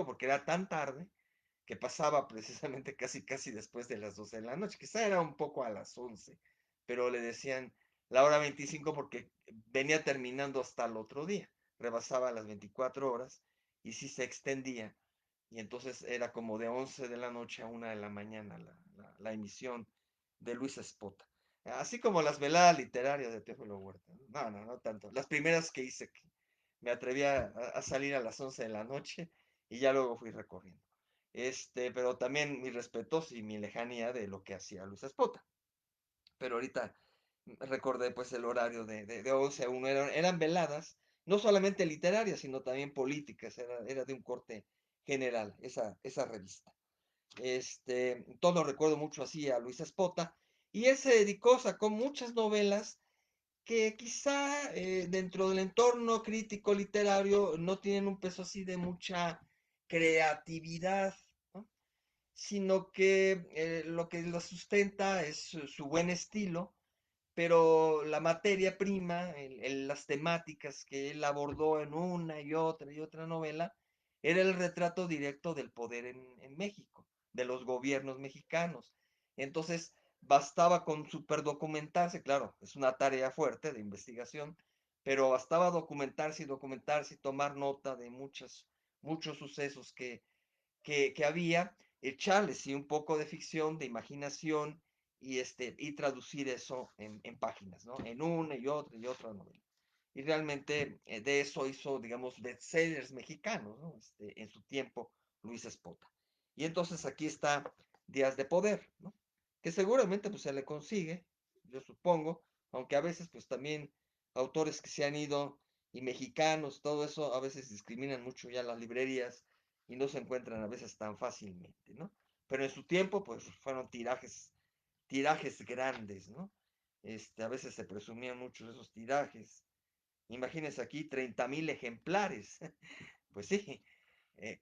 porque era tan tarde que pasaba precisamente casi casi después de las 12 de la noche, quizá era un poco a las 11, pero le decían La Hora 25 porque venía terminando hasta el otro día, rebasaba las 24 horas y sí se extendía, y entonces era como de 11 de la noche a 1 de la mañana la emisión de Luis Espota. Así como las veladas literarias de Teófilo Huerta. No tanto. Las primeras que hice, que me atreví a salir a las 11 de la noche y ya luego fui recorriendo. Pero también mi respetos y mi lejanía de lo que hacía Luis Espota. Pero ahorita recordé pues el horario de 11 a 1, eran veladas, no solamente literarias, sino también políticas, era de un corte general esa revista. Todo recuerdo mucho así a Luis Espota, y él se dedicó, sacó muchas novelas que quizá dentro del entorno crítico literario no tienen un peso así de mucha creatividad, ¿no? Sino que lo que lo sustenta es su buen estilo, pero la materia prima, las temáticas que él abordó en una y otra novela, era el retrato directo del poder en México, de los gobiernos mexicanos. Entonces, bastaba con superdocumentarse, claro, es una tarea fuerte de investigación, pero bastaba documentarse y documentarse y tomar nota de muchos sucesos que había, echarle sí, un poco de ficción, de imaginación y traducir eso en páginas, ¿no? En una y otra novela. Y realmente de eso hizo, digamos, bestsellers mexicanos, ¿no? En su tiempo, Luis Espota. Y entonces aquí está Días de Poder, ¿no? Que seguramente pues se le consigue, yo supongo, aunque a veces pues también autores que se han ido y mexicanos, todo eso a veces discriminan mucho ya las librerías y no se encuentran a veces tan fácilmente, ¿no? Pero en su tiempo, pues fueron tirajes grandes, ¿no? A veces se presumían mucho de esos tirajes. Imagínense aquí 30,000 ejemplares, pues sí,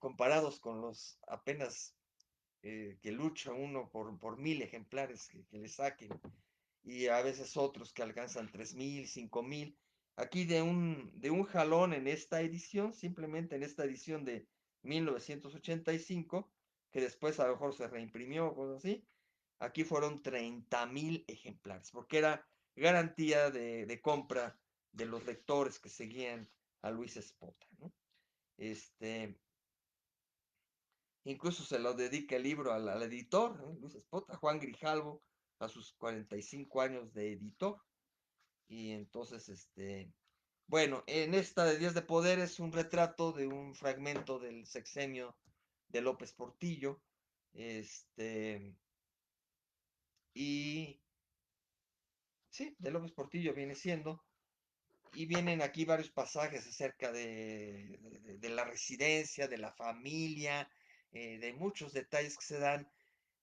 comparados con los apenas que lucha uno por 1,000 ejemplares que le saquen y a veces otros que alcanzan 3,000, 5,000. Aquí de un jalón en esta edición, simplemente en esta edición de 1985, que después a lo mejor se reimprimió o cosas así, aquí fueron 30,000 ejemplares, porque era garantía de compra de los lectores que seguían a Luis Espota, ¿no? Este, Incluso se lo dedica el libro al editor, ¿no? Luis Espota, Juan Grijalvo, a sus 45 años de editor. Y entonces, bueno, en esta de Días de Poder es un retrato de un fragmento del sexenio de López Portillo. Este, y sí, de López Portillo viene siendo. Y vienen aquí varios pasajes acerca de la residencia, de la familia, de muchos detalles que se dan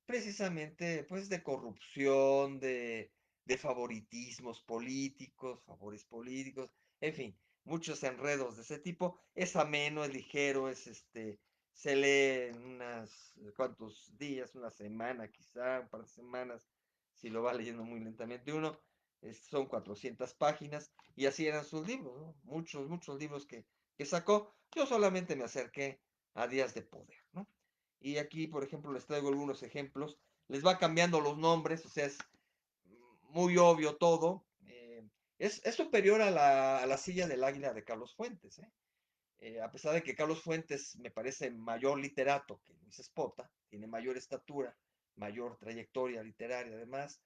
precisamente pues de corrupción, de favoritismos políticos, favores políticos, en fin, muchos enredos de ese tipo. Es ameno, es ligero, se lee en unas cuantos días, una semana quizá, un par de semanas, si lo va leyendo muy lentamente uno. Son 400 páginas y así eran sus libros, ¿no? Muchos libros que sacó. Yo solamente me acerqué a Días de Poder, ¿no? Y aquí, por ejemplo, les traigo algunos ejemplos. Les va cambiando los nombres, o sea, es muy obvio todo. Es superior a la silla del águila de Carlos Fuentes, ¿eh? A pesar de que Carlos Fuentes me parece mayor literato que Luis Espota, tiene mayor estatura, mayor trayectoria literaria además.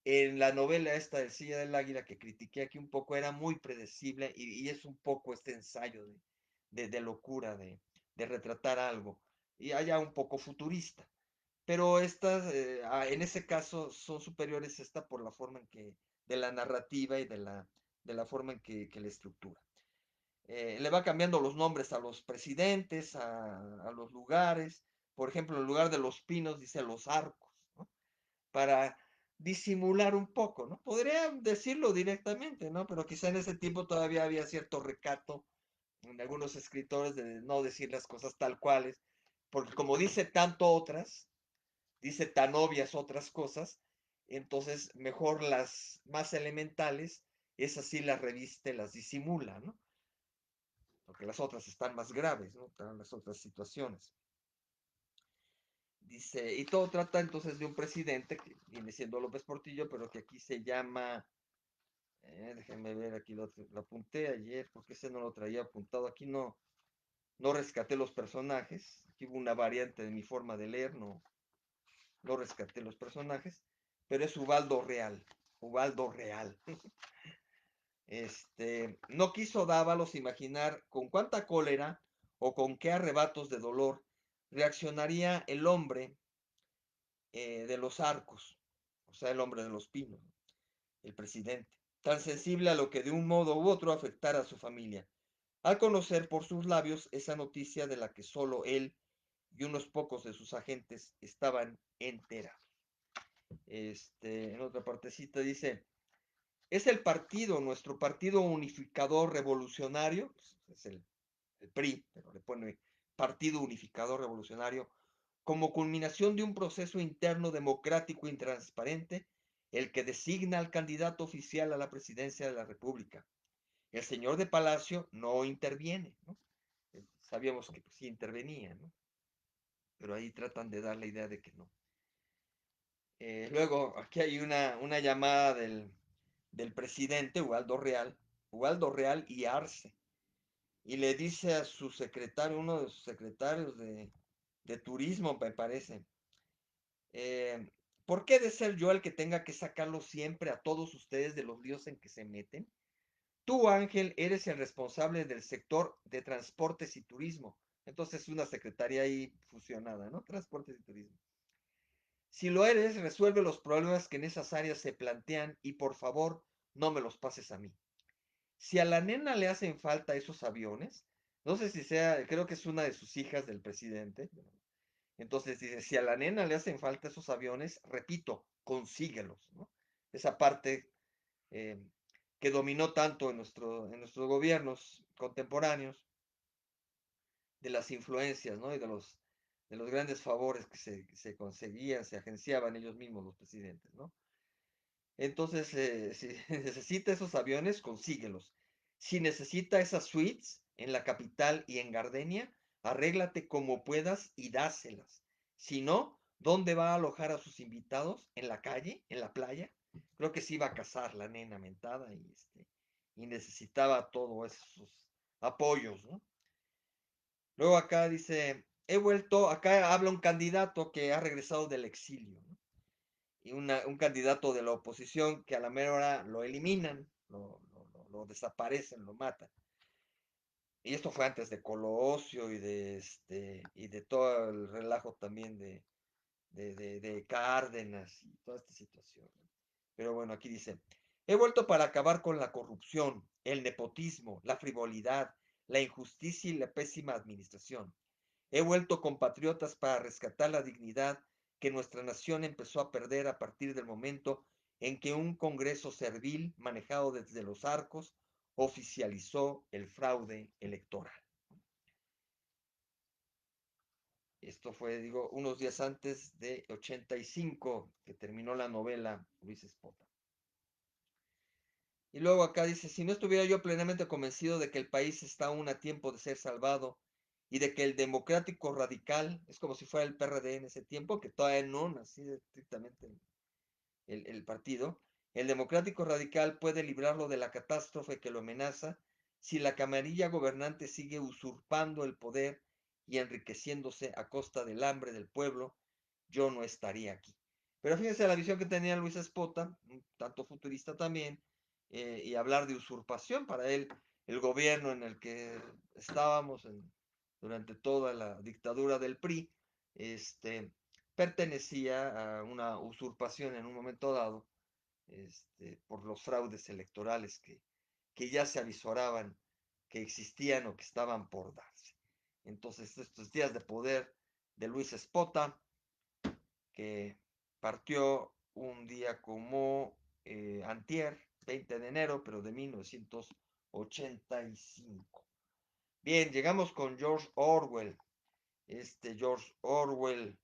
En la novela esta de Silla del Águila que critiqué aquí un poco era muy predecible y es un poco este ensayo de locura, de retratar algo y allá un poco futurista. Pero estas, en ese caso, son superiores esta por la forma en de la narrativa y de la forma en que la estructura. Le va cambiando los nombres a los presidentes, a los lugares. Por ejemplo, en lugar de los pinos dice los arcos, ¿no? Para disimular un poco, ¿no? Podría decirlo directamente, ¿no? Pero quizá en ese tiempo todavía había cierto recato en algunos escritores de no decir las cosas tal cuales, porque como dice tanto otras, dice tan obvias otras cosas, entonces mejor las más elementales, esas sí las reviste, las disimula, ¿no? Porque las otras están más graves, ¿no? Están las otras situaciones. Dice, y todo trata entonces de un presidente que viene siendo López Portillo, pero que aquí se llama, déjenme ver, aquí lo apunté ayer, porque ese no lo traía apuntado, aquí no rescaté los personajes, aquí hubo una variante de mi forma de leer, no rescaté los personajes, pero es Ubaldo Real, Ubaldo Real. No quiso Dávalos imaginar con cuánta cólera o con qué arrebatos de dolor reaccionaría el hombre de los arcos, o sea, el hombre de los pinos, el presidente, tan sensible a lo que de un modo u otro afectara a su familia, al conocer por sus labios esa noticia de la que solo él y unos pocos de sus agentes estaban enterados. En otra partecita dice, es el partido, nuestro partido unificador revolucionario, pues, es el PRI, pero le pone Partido Unificador Revolucionario, como culminación de un proceso interno democrático y transparente, el que designa al candidato oficial a la presidencia de la República. El señor de Palacio no interviene, ¿no? Sabíamos que pues, sí intervenía, ¿no? Pero ahí tratan de dar la idea de que no. Luego, aquí hay una llamada del presidente Ubaldo Real y Arce, y le dice a su secretario, uno de sus secretarios de turismo, me parece, eh, ¿por qué de ser yo el que tenga que sacarlo siempre a todos ustedes de los líos en que se meten? Tú, Ángel, eres el responsable del sector de transportes y turismo. Entonces, una secretaría ahí fusionada, ¿no? Transportes y turismo. Si lo eres, resuelve los problemas que en esas áreas se plantean y por favor, no me los pases a mí. Si a la nena le hacen falta esos aviones, no sé si sea, creo que es una de sus hijas del presidente. Entonces dice, si a la nena le hacen falta esos aviones, repito, consíguelos, ¿no? Esa parte eh, que dominó tanto en nuestros gobiernos contemporáneos, de las influencias, ¿no? Y de los grandes favores que se conseguían, se agenciaban ellos mismos los presidentes, ¿no? Entonces, si necesita esos aviones, consíguelos. Si necesita esas suites en la capital y en Gardenia, arréglate como puedas y dáselas. Si no, ¿dónde va a alojar a sus invitados? ¿En la calle? ¿En la playa? Creo que se iba a casar la nena mentada y necesitaba todos esos apoyos, ¿no? Luego acá dice, he vuelto, acá habla un candidato que ha regresado del exilio, ¿no? Y un candidato de la oposición que a la mera hora lo eliminan, lo desaparecen, lo matan. Y esto fue antes de Colosio y de todo el relajo también de Cárdenas y toda esta situación. Pero bueno, aquí dice, he vuelto para acabar con la corrupción, el nepotismo, la frivolidad, la injusticia y la pésima administración. He vuelto compatriotas para rescatar la dignidad que nuestra nación empezó a perder a partir del momento en que un Congreso servil manejado desde los arcos oficializó el fraude electoral. Esto fue, digo, unos días antes de 85 que terminó la novela Luis Espota. Y luego acá dice, si no estuviera yo plenamente convencido de que el país está aún a tiempo de ser salvado y de que el democrático radical, es como si fuera el PRD en ese tiempo, que todavía no nació estrictamente el partido, el democrático radical puede librarlo de la catástrofe que lo amenaza si la camarilla gobernante sigue usurpando el poder y enriqueciéndose a costa del hambre del pueblo, yo no estaría aquí. Pero fíjense la visión que tenía Luis Espota, un tanto futurista también, y hablar de usurpación para él, el gobierno en el que estábamos durante toda la dictadura del PRI, pertenecía a una usurpación en un momento dado, por los fraudes electorales que ya se avisoraban que existían o que estaban por darse. Entonces, estos días de poder de Luis Espota, que partió un día como antier, 20 de enero, pero de 1985. Bien, llegamos con George Orwell. George Orwell,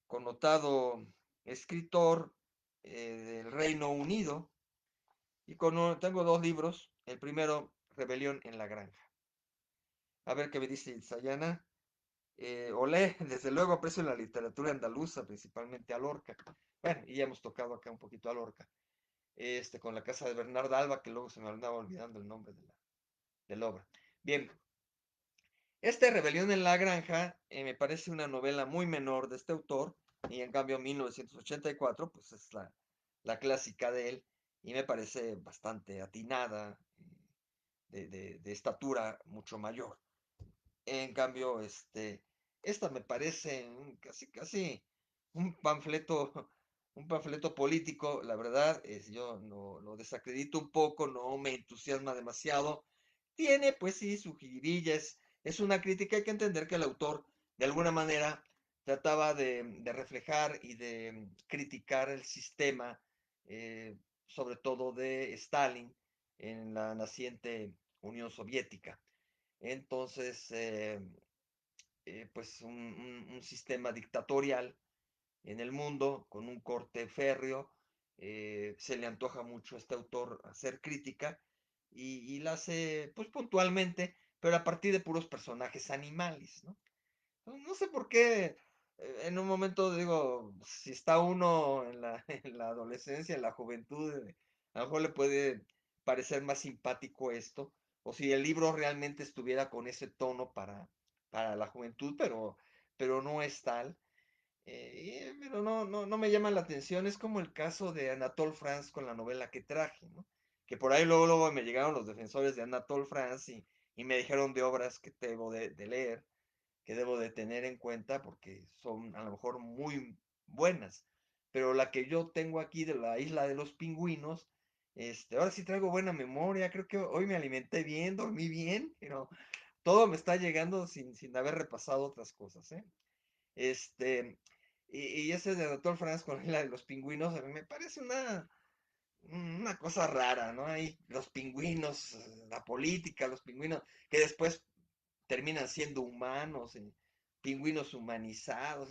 connotado escritor del Reino Unido, y tengo dos libros. El primero, Rebelión en la Granja. A ver qué me dice Sayana. Olé, desde luego aprecio la literatura andaluza, principalmente a Lorca. Bueno, y ya hemos tocado acá un poquito a Lorca. Con la casa de Bernarda Alba, que luego se me andaba olvidando el nombre de la obra. Bien, Rebelión en la Granja me parece una novela muy menor de este autor, y en cambio 1984, pues es la clásica de él, y me parece bastante atinada, de estatura mucho mayor. En cambio, esta me parece casi un panfleto, un panfleto político. La verdad yo no lo desacredito un poco, no me entusiasma demasiado. Tiene, pues sí, su jiribilla, es una crítica. Hay que entender que el autor, de alguna manera, trataba de reflejar y de criticar el sistema, sobre todo de Stalin, en la naciente Unión Soviética. Entonces, pues un sistema dictatorial en el mundo con un corte férreo. Se le antoja mucho a este autor hacer crítica y la hace pues puntualmente, pero a partir de puros personajes animales, ¿no? No sé por qué, en un momento digo, si está uno en la, en la adolescencia, en la juventud, a lo mejor le puede parecer más simpático esto, o si el libro realmente estuviera con ese tono para la juventud, pero no es tal. Pero no me llama la atención, es como el caso de Anatole France con la novela que traje, ¿no? Que por ahí luego me llegaron los defensores de Anatole France y me dijeron de obras que debo de leer, que debo de tener en cuenta porque son a lo mejor muy buenas. Pero la que yo tengo aquí de la isla de los pingüinos, ahora sí traigo buena memoria, creo que hoy me alimenté bien, dormí bien, pero todo me está llegando sin haber repasado otras cosas, ¿eh? Este, y ese de Doctor Franz con la de los pingüinos, a mí me parece una cosa rara, ¿no? Hay los pingüinos, la política, los pingüinos, que después terminan siendo humanos, pingüinos humanizados.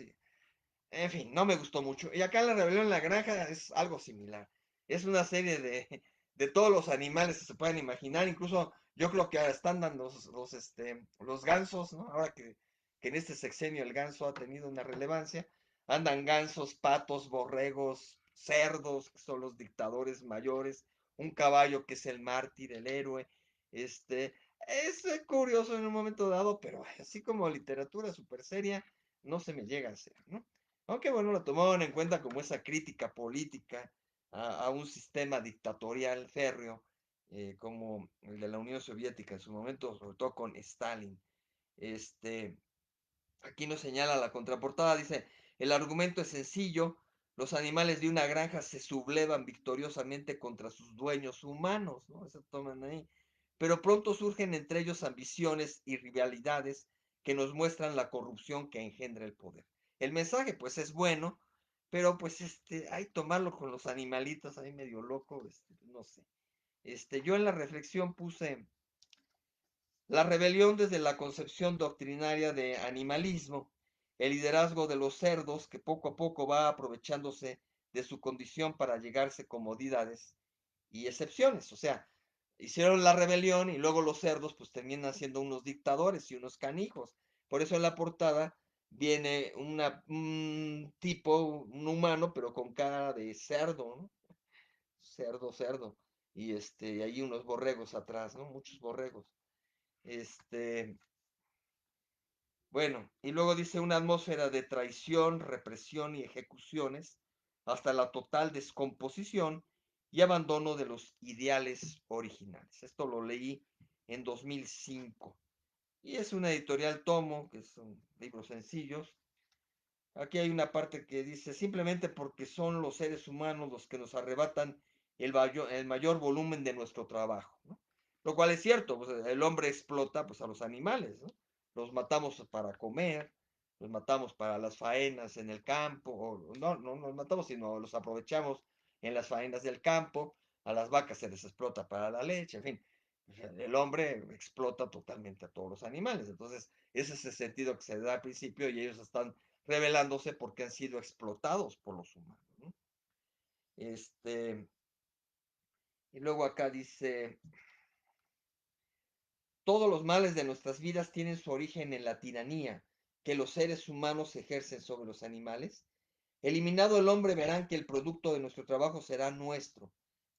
En fin, no me gustó mucho. Y acá La Rebelión en la Granja es algo similar. Es una serie de todos los animales que se puedan imaginar. Incluso yo creo que ahora están dando los gansos, ¿no? Ahora que en este sexenio el ganso ha tenido una relevancia. Andan gansos, patos, borregos, cerdos, que son los dictadores mayores. Un caballo que es el mártir, el héroe. Este, es curioso en un momento dado, pero así como literatura super seria, no se me llega a hacer, ¿no? Aunque bueno, lo tomaron en cuenta como esa crítica política a un sistema dictatorial férreo, como el de la Unión Soviética en su momento, sobre todo con Stalin. Este, Aquí nos señala la contraportada, dice, el argumento es sencillo, los animales de una granja se sublevan victoriosamente contra sus dueños humanos, ¿no? Eso toman ahí. Pero pronto surgen entre ellos ambiciones y rivalidades que nos muestran la corrupción que engendra el poder. El mensaje, pues, es bueno, pero pues, hay que tomarlo con los animalitos ahí medio loco, no sé. Yo en la reflexión puse la rebelión desde la concepción doctrinaria de animalismo, el liderazgo de los cerdos que poco a poco va aprovechándose de su condición para llegarse comodidades y excepciones. O sea, hicieron la rebelión y luego los cerdos pues terminan siendo unos dictadores y unos canijos. Por eso en la portada viene un tipo, un humano, pero con cara de cerdo, ¿no? Cerdo, cerdo. Y hay unos borregos atrás, ¿no? Muchos borregos. Este, bueno, y luego dice una atmósfera de traición, represión y ejecuciones, hasta la total descomposición y abandono de los ideales originales. Esto lo leí en 2005. Y es una editorial Tomo, que son libros sencillos. Aquí hay una parte que dice, simplemente porque son los seres humanos los que nos arrebatan el mayor volumen de nuestro trabajo, ¿no? Lo cual es cierto, pues, el hombre explota pues, a los animales, ¿no? Los matamos para comer, los matamos para las faenas en el campo, o no los matamos, sino los aprovechamos en las faenas del campo, a las vacas se les explota para la leche, en fin, el hombre explota totalmente a todos los animales, entonces ese es el sentido que se da al principio y ellos están revelándose porque han sido explotados por los humanos, ¿no? Este, y luego acá dice, todos los males de nuestras vidas tienen su origen en la tiranía que los seres humanos ejercen sobre los animales. Eliminado el hombre, verán que el producto de nuestro trabajo será nuestro.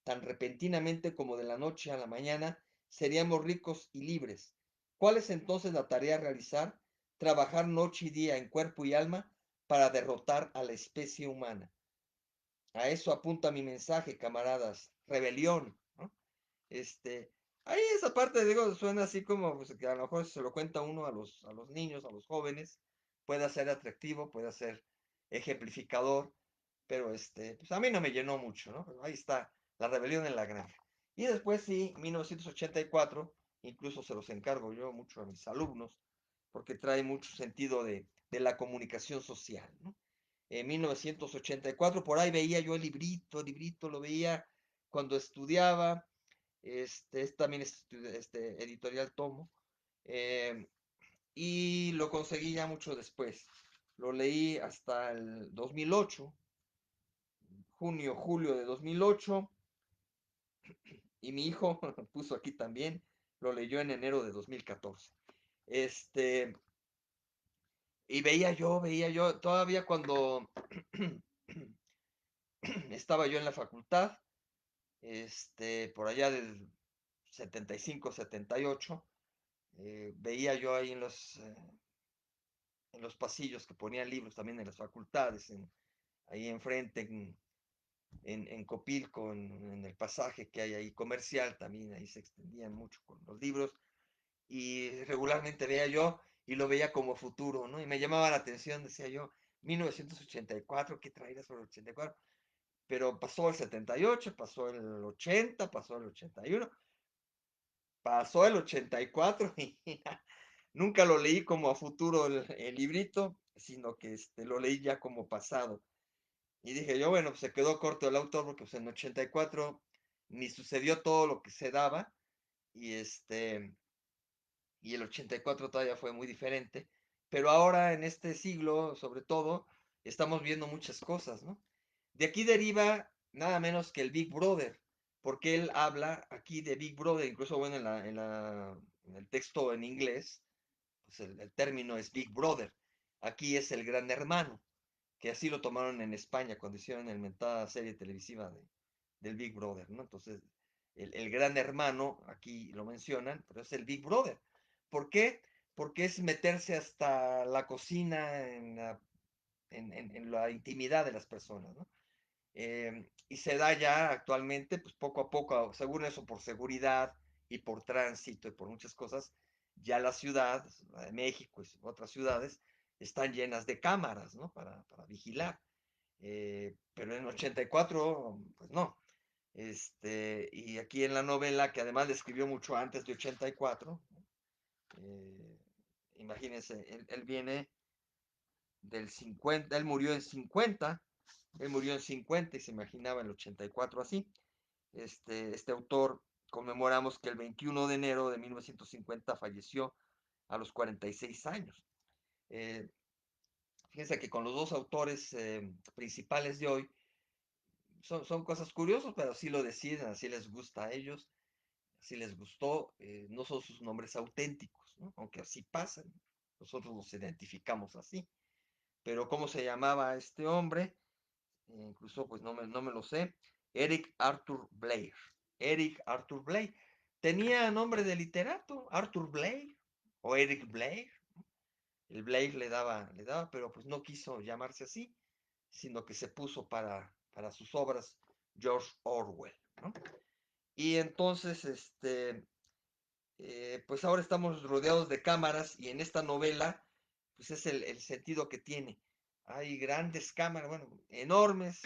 Tan repentinamente como de la noche a la mañana, seríamos ricos y libres. ¿Cuál es entonces la tarea a realizar? Trabajar noche y día en cuerpo y alma para derrotar a la especie humana. A eso apunta mi mensaje, camaradas. Rebelión, ¿no? Este, Ahí esa parte, digo, suena así como pues, que a lo mejor si se lo cuenta uno a los niños, a los jóvenes, puede ser atractivo, puede ser ejemplificador, pero pues a mí no me llenó mucho, ¿no? Pero ahí está, La rebelión en la granja. Y después sí, 1984, incluso se los encargo yo mucho a mis alumnos, porque trae mucho sentido de la comunicación social, ¿no? En 1984, por ahí veía yo el librito, lo veía cuando estudiaba, también es editorial Tomo, eh, y lo conseguí ya mucho después. Lo leí hasta el 2008, junio, julio de 2008, y mi hijo puso aquí también, lo leyó en enero de 2014. Este, y todavía cuando estaba yo en la facultad, por allá del 75, 78, veía yo ahí en los pasillos que ponían libros también en las facultades, ahí enfrente, en Copilco, en el pasaje que hay ahí comercial, también ahí se extendían mucho con los libros, y regularmente veía yo y lo veía como futuro, ¿no? Y me llamaba la atención, decía yo, 1984, ¿qué traerá sobre el 84? Pero pasó el 78, pasó el 80, pasó el 81, pasó el 84 y nunca lo leí como a futuro el librito, sino que lo leí ya como pasado. Y dije yo, bueno, pues se quedó corto el autor porque pues, en 84 ni sucedió todo lo que se daba y y el 84 todavía fue muy diferente, pero ahora en este siglo, sobre todo, estamos viendo muchas cosas, ¿no? De aquí deriva nada menos que el Big Brother, porque él habla aquí de Big Brother, incluso bueno, en el texto en inglés, pues el término es Big Brother, aquí es el Gran Hermano, que así lo tomaron en España cuando hicieron el mentada serie televisiva del Big Brother, ¿no? Entonces, el Gran Hermano, aquí lo mencionan, pero es el Big Brother. ¿Por qué? Porque es meterse hasta la cocina, en la intimidad de las personas, ¿no? Y se da ya actualmente, pues poco a poco, según eso, por seguridad y por tránsito y por muchas cosas, ya la ciudad, la de México y otras ciudades, están llenas de cámaras, ¿no? Para vigilar. Pero en 84, pues no. Y aquí en la novela, que además le escribió mucho antes de 84, eh, imagínense, él viene del 50, él murió en 50 y se imaginaba el 84 así. Este autor conmemoramos que el 21 de enero de 1950 falleció a los 46 años. Eh, Fíjense que con los dos autores principales de hoy son cosas curiosas, pero así lo deciden, así les gusta a ellos, así les gustó, no son sus nombres auténticos, ¿no? Aunque así pasan, nosotros los identificamos así. Pero ¿cómo se llamaba este hombre? Incluso pues no me lo sé. Eric Arthur Blair. Eric Arthur Blair. Tenía nombre de literato, Arthur Blair o Eric Blair. El Blair le daba, pero pues no quiso llamarse así, sino que se puso para sus obras George Orwell, ¿no? Y entonces, pues ahora estamos rodeados de cámaras y en esta novela, pues es el sentido que tiene. Hay grandes cámaras, bueno, enormes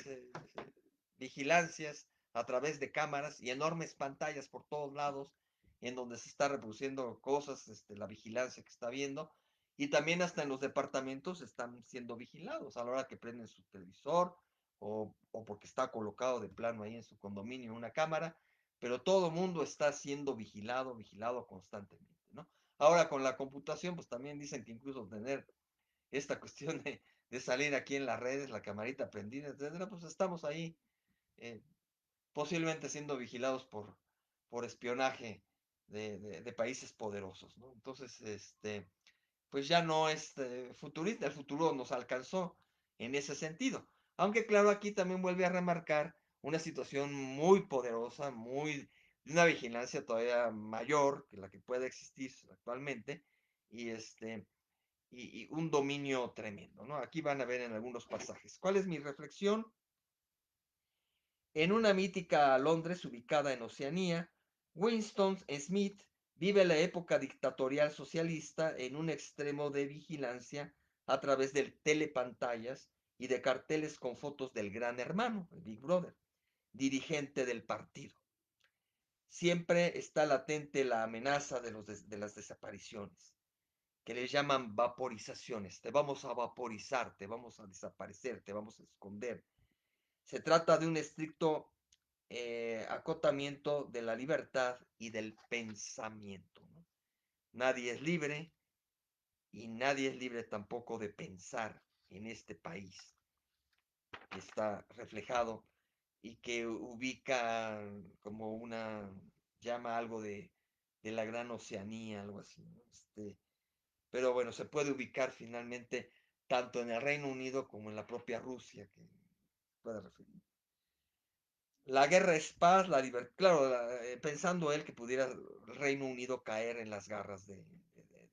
vigilancias a través de cámaras y enormes pantallas por todos lados en donde se está reproduciendo cosas, la vigilancia que está viendo. Y también hasta en los departamentos están siendo vigilados a la hora que prenden su televisor o porque está colocado de plano ahí en su condominio una cámara, pero todo el mundo está siendo vigilado constantemente, ¿no? Ahora con la computación, pues también dicen que incluso tener esta cuestión de salir aquí en las redes, la camarita prendida, etcétera, pues estamos ahí eh, posiblemente siendo vigilados por espionaje de países poderosos, ¿no? Entonces, pues ya no es futurista, el futuro nos alcanzó en ese sentido. Aunque claro, aquí también vuelve a remarcar una situación muy poderosa, de una vigilancia todavía mayor que la que puede existir actualmente, y y un dominio tremendo, ¿no? Aquí van a ver en algunos pasajes. ¿Cuál es mi reflexión? En una mítica Londres ubicada en Oceanía, Winston Smith vive la época dictatorial socialista en un extremo de vigilancia a través de telepantallas y de carteles con fotos del Gran Hermano, el Big Brother, dirigente del partido. Siempre está latente la amenaza de las desapariciones, que le llaman vaporizaciones. Te vamos a vaporizar, te vamos a desaparecer, te vamos a esconder. Se trata de un estricto acotamiento de la libertad y del pensamiento, ¿no? nadie es libre y nadie es libre tampoco de pensar en este país que está reflejado y que ubica como una, llama algo de la gran Oceanía, algo así, ¿no? Pero bueno, se puede ubicar finalmente tanto en el Reino Unido como en la propia Rusia, que puede referir. La guerra es paz, la libertad, claro, pensando él que pudiera el Reino Unido caer en las garras de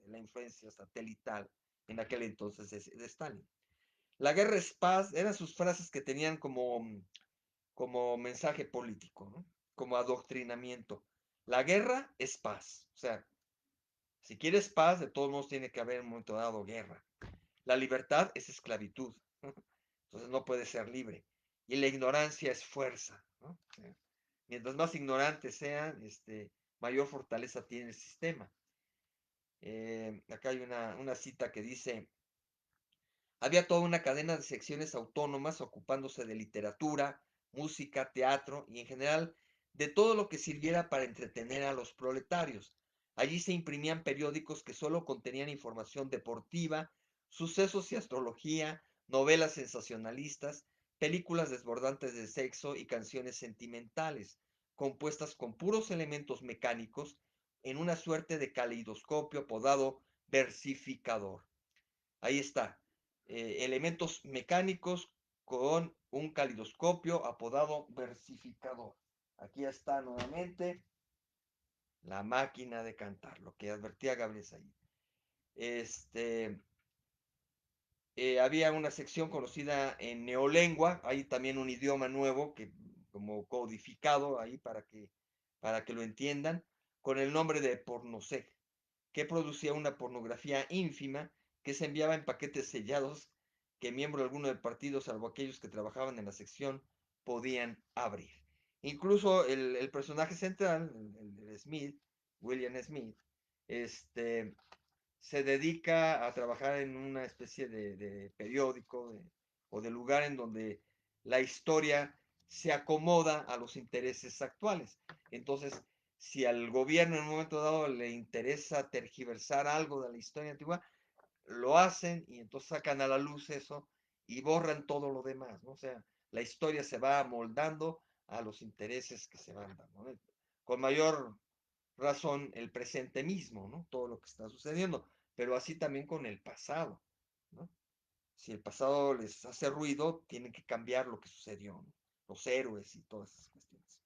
la influencia satelital en aquel entonces de Stalin. La guerra es paz, eran sus frases que tenían como mensaje político, ¿no? Como adoctrinamiento. La guerra es paz, o sea, si quieres paz, de todos modos tiene que haber en un momento dado guerra. La libertad es esclavitud, ¿no? Entonces no puede ser libre. Y la ignorancia es fuerza, ¿no? O sea, mientras más ignorantes sean, mayor fortaleza tiene el sistema. Acá hay una cita que dice, había toda una cadena de secciones autónomas ocupándose de literatura, música, teatro y en general de todo lo que sirviera para entretener a los proletarios. Allí se imprimían periódicos que solo contenían información deportiva, sucesos y astrología, novelas sensacionalistas, películas desbordantes de sexo y canciones sentimentales, compuestas con puros elementos mecánicos en una suerte de caleidoscopio apodado versificador. Ahí está. Elementos mecánicos con un calidoscopio apodado versificador. Aquí está nuevamente la máquina de cantar, lo que advertía Gabriel Said. Este, había una sección conocida en neolengua, hay también un idioma nuevo que como codificado ahí para que lo entiendan, con el nombre de pornosec, que producía una pornografía ínfima que se enviaba en paquetes sellados que miembro alguno del partido, salvo aquellos que trabajaban en la sección, podían abrir. Incluso el personaje central, el Smith, William Smith, este, se dedica a trabajar en una especie de periódico o de lugar en donde la historia se acomoda a los intereses actuales. Entonces, si al gobierno en un momento dado le interesa tergiversar algo de la historia antigua, lo hacen y entonces sacan a la luz eso y borran todo lo demás, ¿no? O sea, la historia se va amoldando a los intereses que se van dando, ¿no? Con mayor razón el presente mismo, ¿no? Todo lo que está sucediendo, pero así también con el pasado, ¿no? Si el pasado les hace ruido, tienen que cambiar lo que sucedió, ¿no? Los héroes y todas esas cuestiones.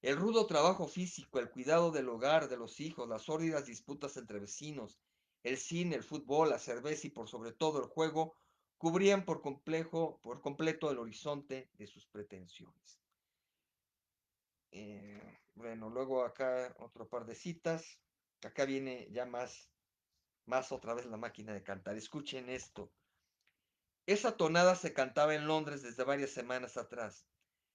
El rudo trabajo físico, el cuidado del hogar, de los hijos, las sórdidas disputas entre vecinos, el cine, el fútbol, la cerveza y por sobre todo el juego, cubrían por completo el horizonte de sus pretensiones. Bueno, luego acá otro par de citas. Acá viene ya más otra vez la máquina de cantar. Escuchen esto. Esa tonada se cantaba en Londres desde varias semanas atrás.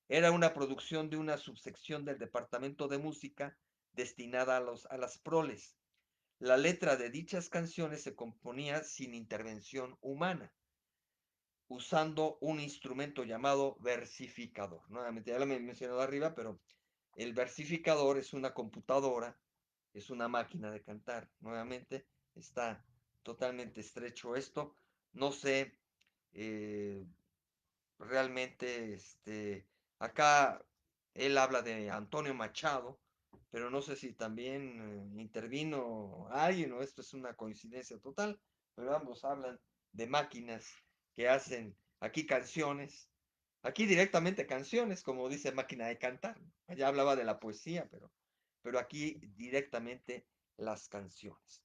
Era una producción de una subsección del Departamento de Música destinada a las proles. La letra de dichas canciones se componía sin intervención humana, usando un instrumento llamado versificador. Nuevamente, ya lo he mencionado arriba, pero el versificador es una computadora, es una máquina de cantar. Nuevamente, está totalmente estrecho esto. No sé, eh, realmente, acá él habla de Antonio Machado, pero no sé si también intervino alguien o esto es una coincidencia total, pero ambos hablan de máquinas que hacen aquí canciones, aquí directamente canciones, como dice máquina de cantar. Allá hablaba de la poesía, pero aquí directamente las canciones.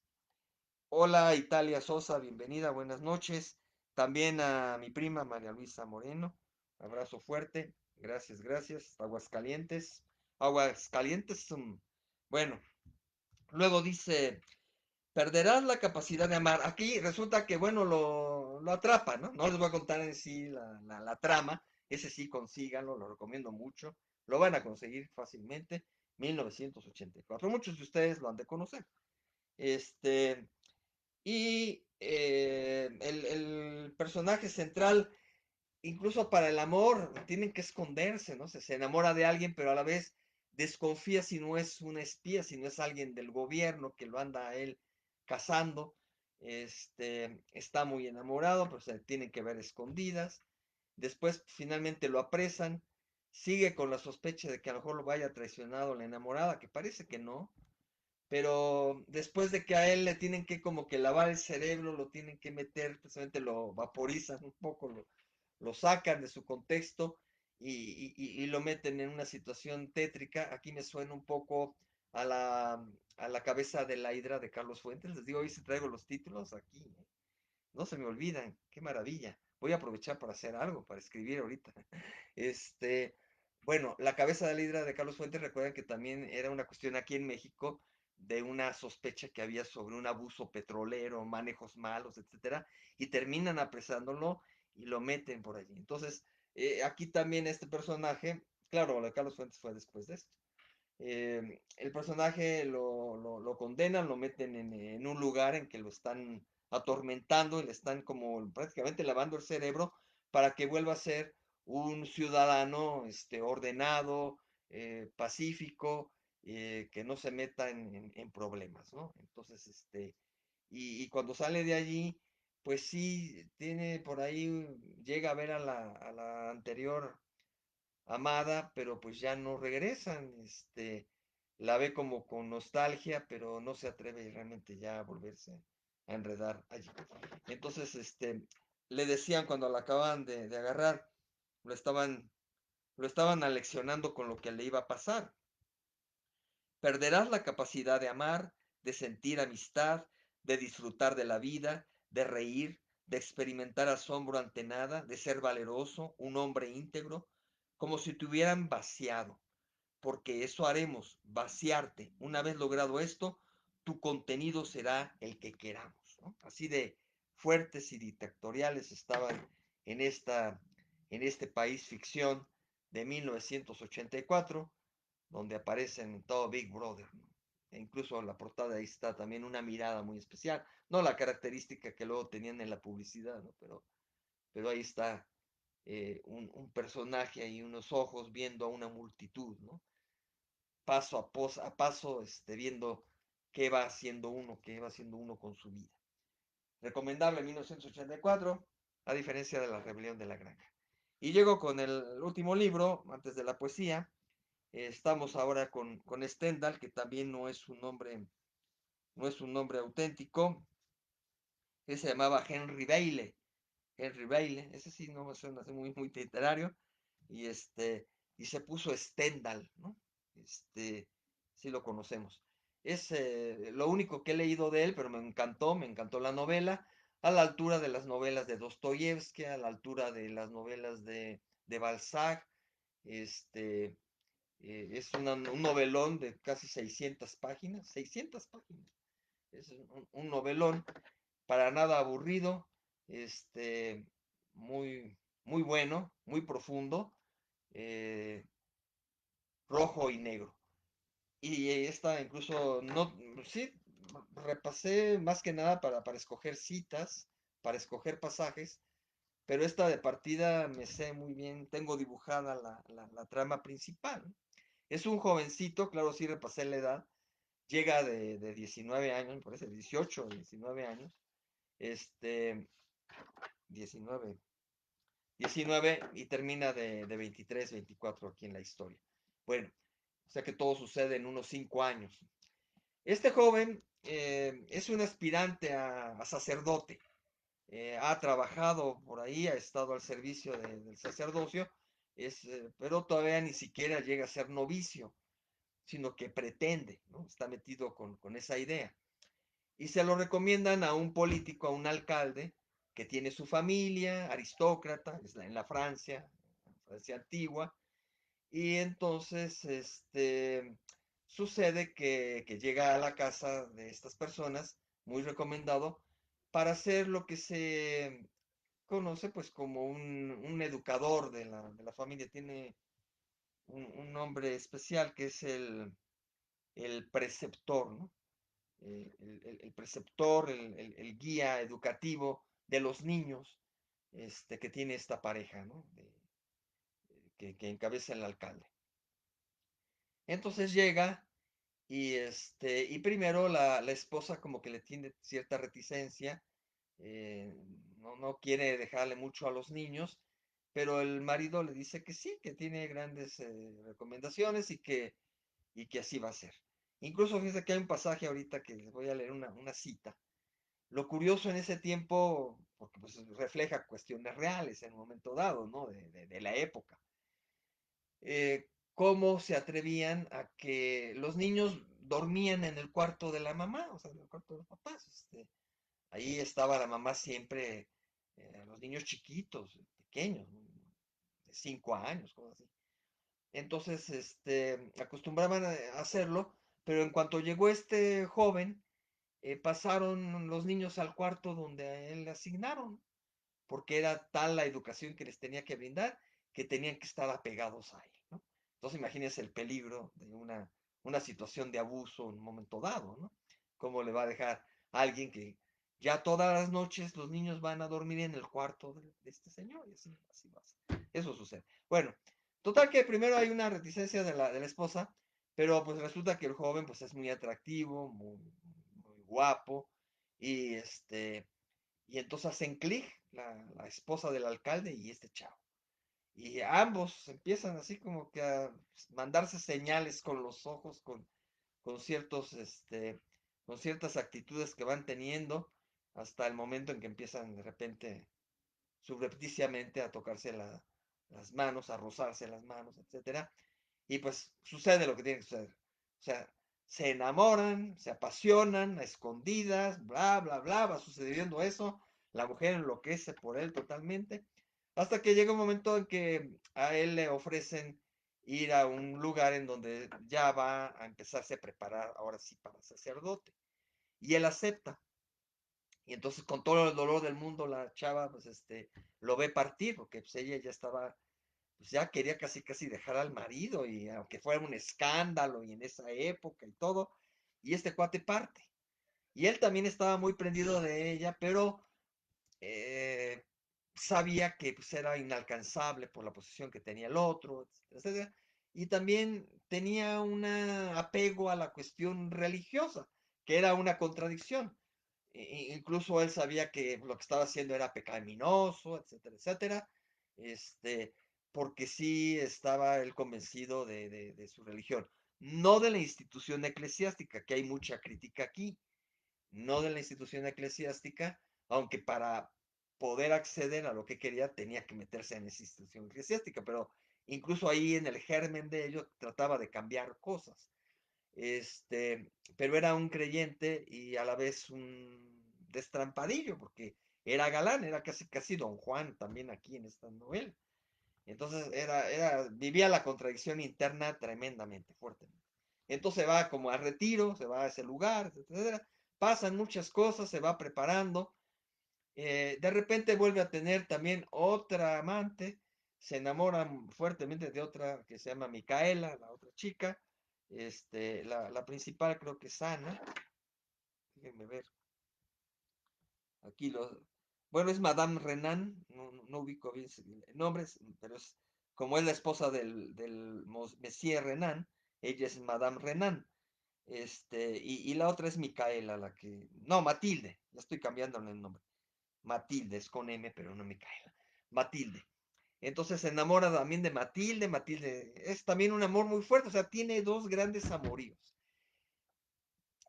Hola Italia Sosa, bienvenida, buenas noches. También a mi prima María Luisa Moreno, abrazo fuerte, gracias, gracias. Aguascalientes, Aguascalientes, bueno, luego dice, perderás la capacidad de amar. Aquí resulta que, bueno, lo atrapa, ¿no? No les voy a contar en sí la trama, ese sí consíganlo, lo recomiendo mucho, lo van a conseguir fácilmente, 1984. Muchos de ustedes lo han de conocer. Este, y el personaje central, incluso para el amor, tienen que esconderse, ¿no? Se enamora de alguien, pero a la vez desconfía si no es una espía, si no es alguien del gobierno que lo anda a él cazando. Está muy enamorado, pero se tienen que ver escondidas. Después finalmente lo apresan. Sigue con la sospecha de que a lo mejor lo vaya traicionado la enamorada, que parece que no. Pero después de que a él le tienen que como que lavar el cerebro, lo tienen que meter, precisamente lo vaporizan un poco, lo sacan de su contexto y lo meten en una situación tétrica. Aquí me suena un poco a la cabeza de la hidra de Carlos Fuentes. Les digo, hoy si traigo los títulos aquí, ¿eh? No se me olvidan, qué maravilla. Voy a aprovechar para hacer algo, para escribir ahorita. Este, bueno, la cabeza de la hidra de Carlos Fuentes, recuerdan que también era una cuestión aquí en México de una sospecha que había sobre un abuso petrolero, manejos malos, etcétera, y terminan apresándolo y lo meten por allí. Entonces, aquí también este personaje, claro, lo de Carlos Fuentes fue después de esto. El personaje lo condenan, lo meten en un lugar en que lo están atormentando y le están como prácticamente lavando el cerebro para que vuelva a ser un ciudadano ordenado, pacífico, que no se meta en problemas, ¿no? Entonces, y cuando sale de allí, pues sí, tiene por ahí, llega a ver a la anterior amada, pero pues ya no regresan, la ve como con nostalgia, pero no se atreve realmente ya a volverse a enredar allí. Entonces, le decían cuando la acababan de agarrar, lo estaban, lo estaban aleccionando con lo que le iba a pasar. Perderás la capacidad de amar, de sentir amistad, de disfrutar de la vida, de reír, de experimentar asombro ante nada, de ser valeroso, un hombre íntegro, como si te hubieran vaciado, porque eso haremos, vaciarte. Una vez logrado esto, tu contenido será el que queramos, ¿no? Así de fuertes y dictatoriales estaban en en este país ficción de 1984, donde aparecen en todo Big Brother, ¿no? E incluso la portada ahí está también una mirada muy especial, no la característica que luego tenían en la publicidad, ¿no? Pero ahí está un personaje y unos ojos viendo a una multitud, ¿no? A paso, viendo qué va haciendo uno con su vida. Recomendable 1984, a diferencia de La Rebelión de la Granja. Y llego con el último libro, antes de la poesía. Estamos ahora con Stendhal, que también no es un nombre auténtico, que se llamaba Henry Bailey, ese sí no me suena así muy, muy literario, y y se puso Stendhal, ¿no? Sí lo conocemos. Es lo único que he leído de él, pero me encantó la novela, a la altura de las novelas de Dostoyevsky, a la altura de las novelas de Balzac. Es un novelón de casi 600 páginas, 600 páginas. Es un novelón para nada aburrido, este, muy, muy bueno, muy profundo, eh, rojo y negro. Y esta incluso, no, sí, repasé más que nada para escoger citas, para escoger pasajes, pero esta de partida me sé muy bien, tengo dibujada la trama principal, ¿no? Es un jovencito, claro, sí repasé la edad, llega de 19 años, me parece, 18 o 19 años, este, 19, 19 y termina de 23, 24 aquí en la historia. Bueno, o sea que todo sucede en unos 5 años. Este joven es un aspirante a sacerdote. Ha trabajado por ahí, ha estado al servicio del sacerdocio, pero todavía ni siquiera llega a ser novicio, sino que pretende, ¿no? Está metido con esa idea. Y se lo recomiendan a un político, a un alcalde, que tiene su familia, aristócrata, en la Francia antigua, y entonces sucede que llega a la casa de estas personas, muy recomendado, para hacer lo que se conoce pues como un educador de la familia. Tiene un nombre especial que es el preceptor, ¿no? El preceptor, el guía educativo de los niños que tiene esta pareja, ¿no? Que encabeza el alcalde. Entonces llega y primero la esposa como que le tiene cierta reticencia, no quiere dejarle mucho a los niños, pero el marido le dice que sí, que tiene grandes recomendaciones y que así va a ser. Incluso fíjense que hay un pasaje ahorita que les voy a leer una cita. Lo curioso en ese tiempo, porque pues refleja cuestiones reales en un momento dado, ¿no? De la época. Cómo se atrevían a que los niños dormían en el cuarto de la mamá, o sea, en el cuarto de los papás. Ahí estaba la mamá siempre, los niños chiquitos, pequeños, ¿no? De 5 años, cosas así. Entonces, acostumbraban a hacerlo, pero en cuanto llegó este joven, pasaron los niños al cuarto donde a él le asignaron, porque era tal la educación que les tenía que brindar que tenían que estar apegados a él, ¿no? Entonces imagínense el peligro de una situación de abuso en un momento dado, ¿no? ¿Cómo le va a dejar a alguien que ya todas las noches los niños van a dormir en el cuarto de este señor? Y así va a ser. Eso sucede. Bueno, total que primero hay una reticencia de la esposa, pero pues resulta que el joven pues es muy atractivo, muy guapo, y y entonces hacen clic la esposa del alcalde y este chavo. Y ambos empiezan así como que a mandarse señales con los ojos, con ciertos, con ciertas actitudes que van teniendo, hasta el momento en que empiezan de repente, subrepticiamente, a tocarse las manos, a rozarse las manos, etcétera. Y pues sucede lo que tiene que suceder. O sea, se enamoran, se apasionan, a escondidas, bla, bla, bla, va sucediendo eso. La mujer enloquece por él totalmente. Hasta que llega un momento en que a él le ofrecen ir a un lugar en donde ya va a empezarse a preparar, ahora sí, para sacerdote. Y él acepta. Y entonces con todo el dolor del mundo la chava, pues lo ve partir, porque pues ella ya estaba, pues ya quería casi casi dejar al marido, y aunque fuera un escándalo y en esa época y todo, y este cuate parte. Y él también estaba muy prendido de ella, pero eh, sabía que pues, era inalcanzable por la posición que tenía el otro, etcétera, etcétera. Y también tenía un apego a la cuestión religiosa, que era una contradicción. Incluso él sabía que lo que estaba haciendo era pecaminoso, etcétera, etcétera, este, porque sí estaba él convencido de su religión, no de la institución eclesiástica, que hay mucha crítica aquí, no de la institución eclesiástica, aunque para poder acceder a lo que quería tenía que meterse en esa institución eclesiástica, pero incluso ahí en el germen de ello trataba de cambiar cosas. Pero era un creyente y a la vez un destrampadillo, porque era galán, era casi casi Don Juan también aquí en esta novela. Entonces vivía la contradicción interna tremendamente, fuertemente. Entonces va como a retiro, se va a ese lugar, etcétera. Pasan muchas cosas, se va preparando. De repente vuelve a tener también otra amante, se enamora fuertemente de otra que se llama Micaela, la otra chica. La principal creo que es Ana. Déjenme ver. Aquí bueno, es Madame Renan, no ubico bien el nombre, pero es como es la esposa del Monsieur Renan, ella es Madame Renan. Y la otra es Micaela, no, Matilde, ya estoy cambiándole el nombre. Matilde, es con M, pero no Micaela. Matilde. Entonces se enamora también de Matilde. Matilde es también un amor muy fuerte, o sea, tiene dos grandes amoríos.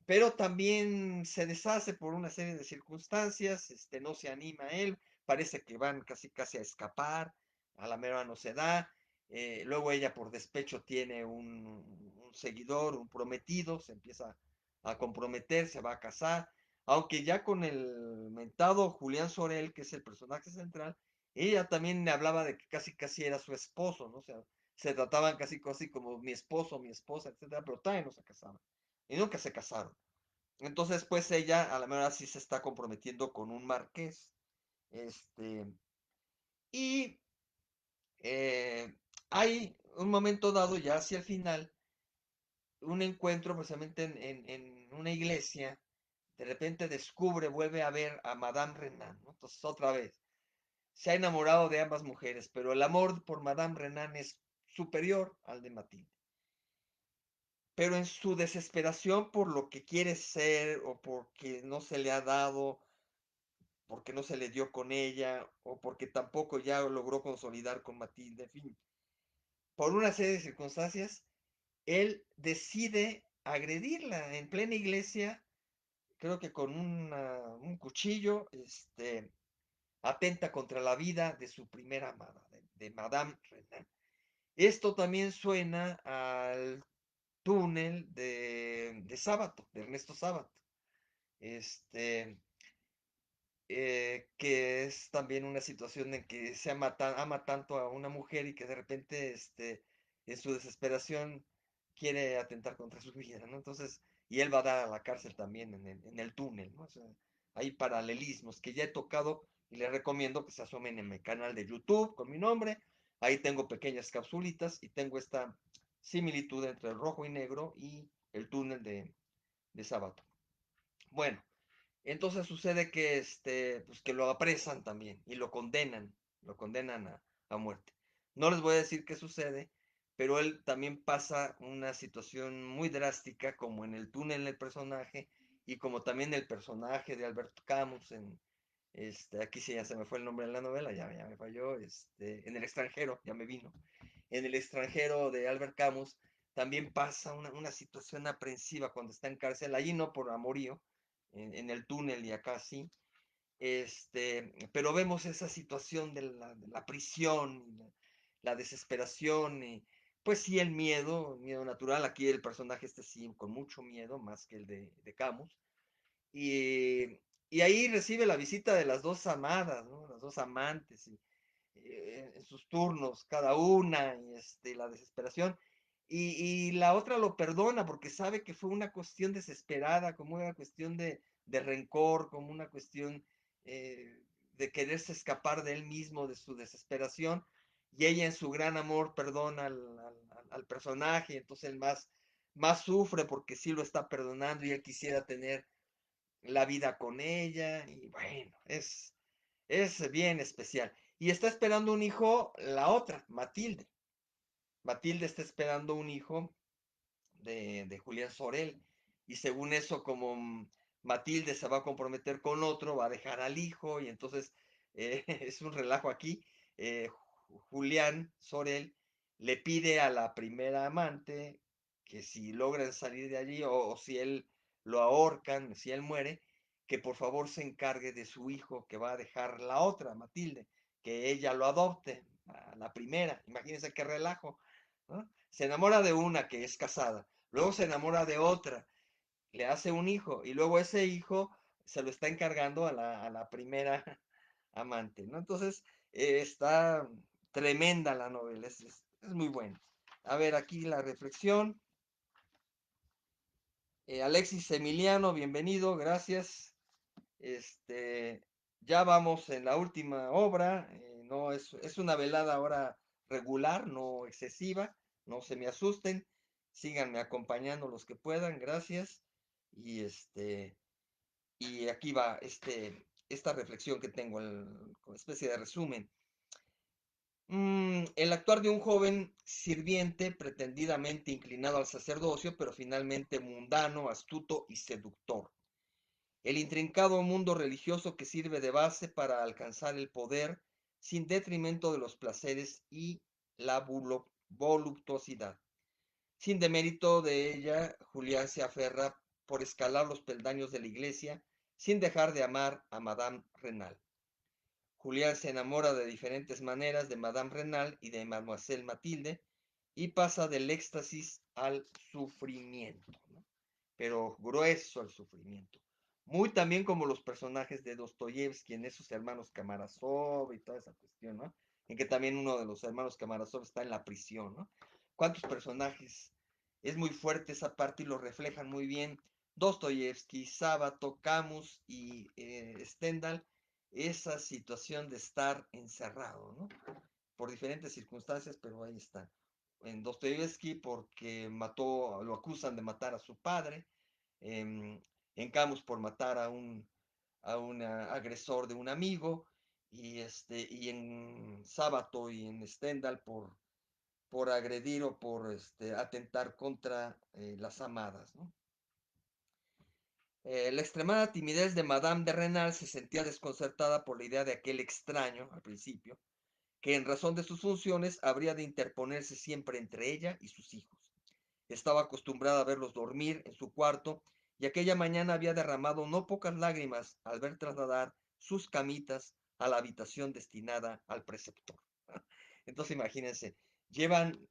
Pero también se deshace por una serie de circunstancias, no se anima a él, parece que van casi casi a escapar, a la mera no se da. Luego ella por despecho tiene un seguidor, un prometido, se empieza a comprometer, se va a casar, aunque ya con el mentado Julián Sorel, que es el personaje central, ella también le hablaba de que casi casi era su esposo, ¿no? O sea, se trataban casi casi como mi esposo, mi esposa, etcétera, pero todavía no se casaban. Y nunca se casaron. Entonces, pues ella a la mejor sí se está comprometiendo con un marqués. Este, y hay un momento dado, ya hacia el final, un encuentro precisamente en una iglesia. De repente descubre, vuelve a ver a Madame Renan, ¿no? Entonces, otra vez, se ha enamorado de ambas mujeres, pero el amor por Madame Renan es superior al de Matilde. pero en su desesperación por lo que quiere ser o porque no se le ha dado, porque no se le dio con ella o porque tampoco ya logró consolidar con Matilde, en fin, por una serie de circunstancias, él decide agredirla en plena iglesia, creo que con un cuchillo, atenta contra la vida de su primera amada, de Madame Renan. Esto también suena al túnel de Sábato, de Ernesto Sábato, este, que es también una situación en que ama tanto a una mujer y que de repente, en su desesperación, quiere atentar contra su vida, ¿no? Entonces, y él va a dar a la cárcel también en el túnel, ¿no? O sea, hay paralelismos que ya he tocado y les recomiendo que se asomen en mi canal de YouTube con mi nombre. Ahí tengo pequeñas capsulitas y tengo esta similitud entre el rojo y negro y el túnel de Sábato. Bueno, entonces sucede que, pues que lo apresan también y lo condenan a muerte. No les voy a decir qué sucede, pero él también pasa una situación muy drástica, como en el túnel del personaje y como también el personaje de Alberto Camus aquí sí ya se me fue el nombre de la novela, ya me falló, en el extranjero, ya me vino. En el extranjero de Albert Camus también pasa una situación aprensiva cuando está en cárcel, allí no por amorío, en el túnel y acá sí, pero vemos esa situación de la prisión, y la desesperación, y pues sí el miedo natural, aquí el personaje sí con mucho miedo, más que el de Camus, y, y ahí recibe la visita de las dos amadas, ¿no? Las dos amantes, y en sus turnos, cada una, y la desesperación. Y la otra lo perdona porque sabe que fue una cuestión desesperada, como una cuestión de rencor, como una cuestión de quererse escapar de él mismo, de su desesperación. Y ella en su gran amor perdona al personaje, entonces él más sufre porque sí lo está perdonando y él quisiera tener la vida con ella. Y bueno, es bien especial. Y está esperando un hijo, la otra, Matilde. Matilde está esperando un hijo de Julián Sorel. Y según eso, como Matilde se va a comprometer con otro, va a dejar al hijo. Y entonces es un relajo aquí. eh, Julián Sorel le pide a la primera amante que si logran salir de allí o si él lo ahorcan, si él muere, que por favor se encargue de su hijo que va a dejar la otra, Matilde, que ella lo adopte, a la primera. Imagínense qué relajo, ¿no? Se enamora de una que es casada, luego se enamora de otra, le hace un hijo y luego ese hijo se lo está encargando a la primera amante, ¿no? Entonces, está tremenda la novela, es muy buena. A ver, aquí la reflexión. Alexis Emiliano, bienvenido, gracias. Este, ya vamos en la última obra, no es una velada ahora regular, no excesiva, no se me asusten, síganme acompañando los que puedan, gracias. Y y aquí va esta reflexión que tengo, como especie de resumen. El actuar de un joven sirviente pretendidamente inclinado al sacerdocio, pero finalmente mundano, astuto y seductor. El intrincado mundo religioso que sirve de base para alcanzar el poder sin detrimento de los placeres y la voluptuosidad. Sin demérito de ella, Julián se aferra por escalar los peldaños de la iglesia sin dejar de amar a Madame Renal. Julián se enamora de diferentes maneras de Madame Renal y de Mademoiselle Matilde y pasa del éxtasis al sufrimiento, ¿no? Pero grueso al sufrimiento. Muy también como los personajes de Dostoyevsky en esos hermanos Kamarasov y toda esa cuestión, ¿no? En que también uno de los hermanos Kamarasov está en la prisión, ¿no? ¿Cuántos personajes? Es muy fuerte esa parte y lo reflejan muy bien Dostoyevsky, Sábato, Camus y Stendhal, esa situación de estar encerrado, ¿no? Por diferentes circunstancias, pero ahí está. En Dostoyevsky porque lo acusan de matar a su padre, en, en Camus por matar a un agresor de un amigo, y en Sábato y en Stendhal por agredir o por atentar contra las amadas, ¿no? La extremada timidez de Madame de Renal se sentía desconcertada por la idea de aquel extraño, al principio, que en razón de sus funciones habría de interponerse siempre entre ella y sus hijos. Estaba acostumbrada a verlos dormir en su cuarto y aquella mañana había derramado no pocas lágrimas al ver trasladar sus camitas a la habitación destinada al preceptor. Entonces imagínense, llevan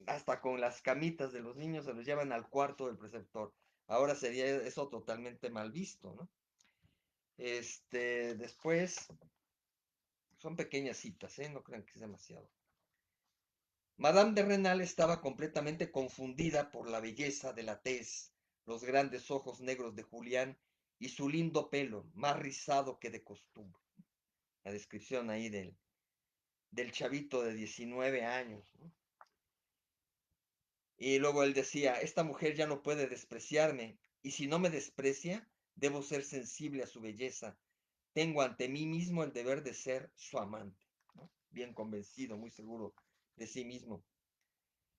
hasta con las camitas de los niños, se los llevan al cuarto del preceptor. Ahora sería eso totalmente mal visto, ¿no? Después, son pequeñas citas, ¿eh? No crean que es demasiado. Madame de Renal estaba completamente confundida por la belleza de la tez, los grandes ojos negros de Julián y su lindo pelo, más rizado que de costumbre. La descripción ahí del chavito de 19 años, ¿no? Y luego él decía, esta mujer ya no puede despreciarme, y si no me desprecia, debo ser sensible a su belleza. Tengo ante mí mismo el deber de ser su amante, ¿no? Bien convencido, muy seguro de sí mismo.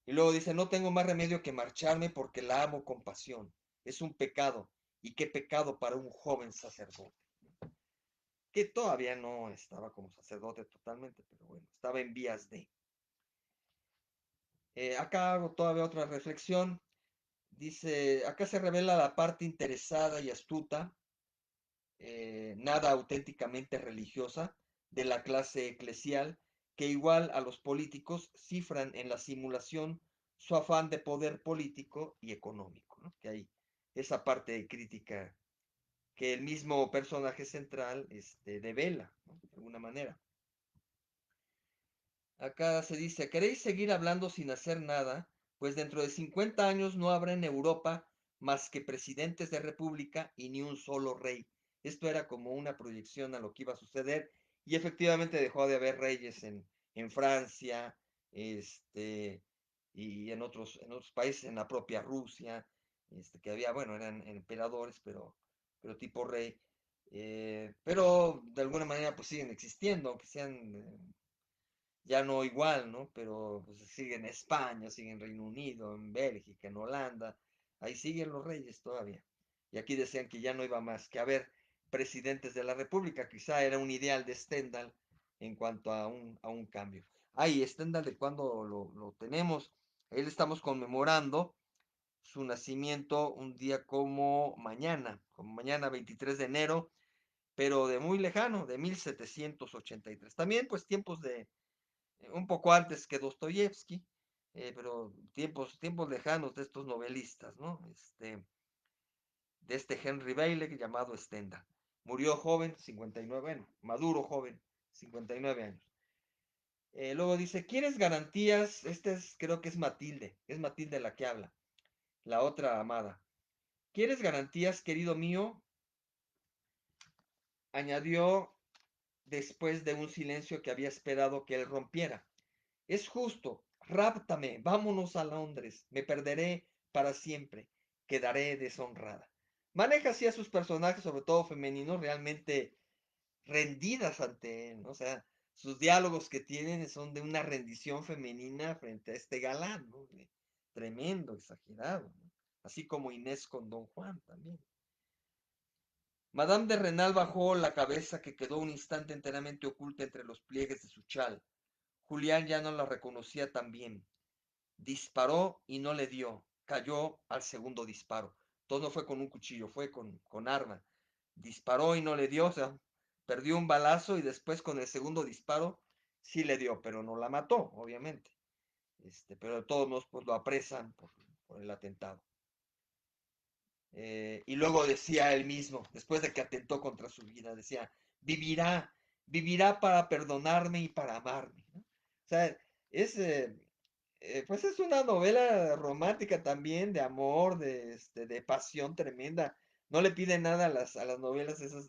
Y luego dice, no tengo más remedio que marcharme porque la amo con pasión. Es un pecado. Y qué pecado para un joven sacerdote. Que todavía no estaba como sacerdote totalmente, pero bueno, estaba en vías de. Acá hago todavía otra reflexión. Dice, acá se revela la parte interesada y astuta, nada auténticamente religiosa, de la clase eclesial, que igual a los políticos cifran en la simulación su afán de poder político y económico, ¿no? Que hay esa parte de crítica que el mismo personaje central devela, ¿no? De alguna manera. Acá se dice, ¿queréis seguir hablando sin hacer nada? Pues dentro de 50 años no habrá en Europa más que presidentes de república y ni un solo rey. Esto era como una proyección a lo que iba a suceder y efectivamente dejó de haber reyes en Francia, y en otros países, en la propia Rusia, que había, bueno, eran emperadores, pero tipo rey. Pero de alguna manera pues siguen existiendo, aunque sean ya no igual, ¿no? Pero pues, sigue en España, sigue en Reino Unido, en Bélgica, en Holanda, ahí siguen los reyes todavía. Y aquí decían que ya no iba más que haber presidentes de la República, quizá era un ideal de Stendhal en cuanto a un cambio. Ay, Stendhal, ¿de cuándo lo tenemos? Ahí le estamos conmemorando su nacimiento un día como mañana 23 de enero, pero de muy lejano, de 1783. También pues tiempos de un poco antes que Dostoyevsky, pero tiempos lejanos de estos novelistas, ¿no? De este Henry Bailey llamado Stendhal. Murió joven, 59, bueno, maduro joven, 59 años. Luego dice, ¿quieres garantías? Creo que es Matilde la que habla, la otra amada. ¿Quieres garantías, querido mío? Añadió después de un silencio que había esperado que él rompiera. Es justo, ráptame, vámonos a Londres, me perderé para siempre, quedaré deshonrada. Maneja así a sus personajes, sobre todo femeninos, realmente rendidas ante él, ¿no? O sea, sus diálogos que tienen son de una rendición femenina frente a este galán, ¿no? Tremendo, exagerado, ¿no? Así como Inés con Don Juan también. Madame de Renal bajó la cabeza que quedó un instante enteramente oculta entre los pliegues de su chal. Julián ya no la reconocía tan bien. Disparó y no le dio. Cayó al segundo disparo. Entonces no fue con un cuchillo, fue con arma. Disparó y no le dio, o sea, perdió un balazo y después con el segundo disparo sí le dio, pero no la mató, obviamente. Pero de todos modos, pues lo apresan por el atentado. Y luego decía él mismo, después de que atentó contra su vida, decía, vivirá, vivirá para perdonarme y para amarme, ¿no? O sea, es, pues es una novela romántica también, de amor, de pasión tremenda. No le pide nada a las novelas esas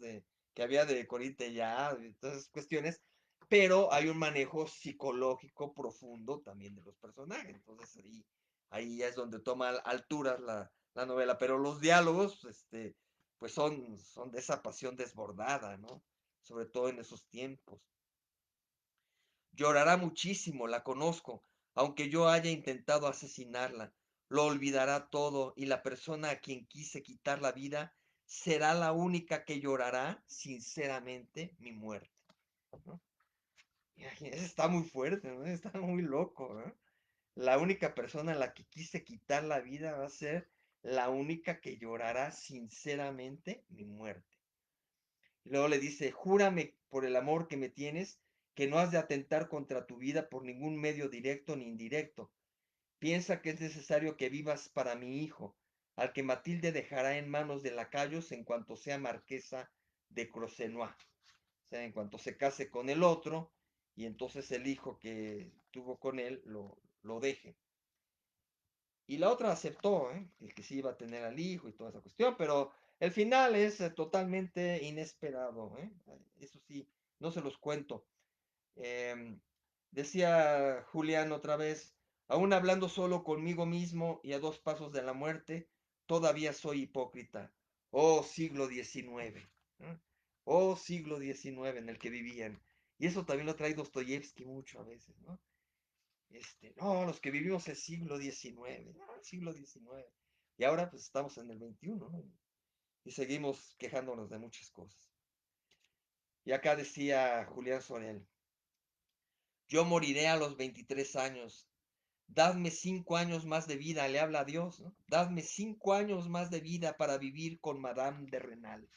que había de Corín Tellado y todas esas cuestiones, pero hay un manejo psicológico profundo también de los personajes. Entonces ahí es donde toma alturas la novela, pero los diálogos, pues son de esa pasión desbordada, ¿no? Sobre todo en esos tiempos. Llorará muchísimo, la conozco. aunque yo haya intentado asesinarla. Lo olvidará todo y la persona a quien quise quitar la vida será la única que llorará sinceramente mi muerte, ¿no? Eso está muy fuerte, ¿no? Está muy loco, ¿no? La única persona a la que quise quitar la vida va a ser la única que llorará sinceramente mi muerte. Y luego le dice, júrame por el amor que me tienes, que no has de atentar contra tu vida por ningún medio directo ni indirecto. Piensa que es necesario que vivas para mi hijo, al que Matilde dejará en manos de lacayos en cuanto sea marquesa de Croisenois. O sea, en cuanto se case con el otro, y entonces el hijo que tuvo con él lo deje. Y la otra aceptó, ¿eh? Que sí iba a tener al hijo y toda esa cuestión, pero el final es totalmente inesperado, ¿eh? Eso sí, no se los cuento. Em, Decía Julián otra vez, aún hablando solo conmigo mismo y a dos pasos de la muerte, todavía soy hipócrita. Oh siglo XIX, ¿no? Oh siglo XIX en el que vivían. Y eso también lo trae Dostoyevsky mucho a veces, ¿no? No, los que vivimos el siglo XIX, no, el siglo XIX. Y ahora pues estamos en el XXI, ¿no? Y seguimos quejándonos de muchas cosas. Y acá decía Julián Sorel, yo moriré a los 23 años. Dadme 5 años más de vida, le habla a Dios, ¿no? Dadme 5 años más de vida para vivir con Madame de Renal.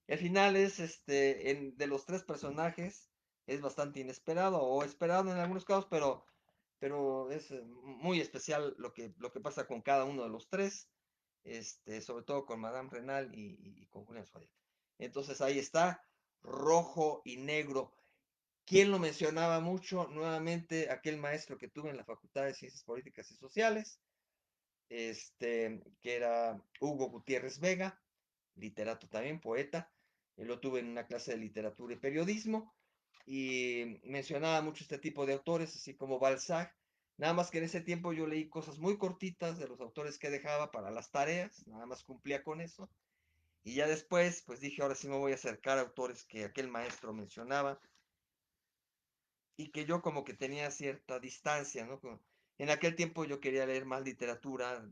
El final es, de los tres personajes, es bastante inesperado o esperado en algunos casos, pero es muy especial lo que pasa con cada uno de los tres, sobre todo con Madame Renal y con Julián Suárez. Entonces ahí está, rojo y negro. ¿Quién lo mencionaba mucho? Nuevamente, aquel maestro que tuve en la Facultad de Ciencias Políticas y Sociales, que era Hugo Gutiérrez Vega, literato también, poeta. Lo tuve en una clase de literatura y periodismo y mencionaba mucho este tipo de autores, así como Balzac. Nada más que en ese tiempo yo leí cosas muy cortitas de los autores que dejaba para las tareas, nada más cumplía con eso. Y ya después, pues dije, ahora sí me voy a acercar a autores que aquel maestro mencionaba y que yo como que tenía cierta distancia, ¿no? En aquel tiempo yo quería leer más literatura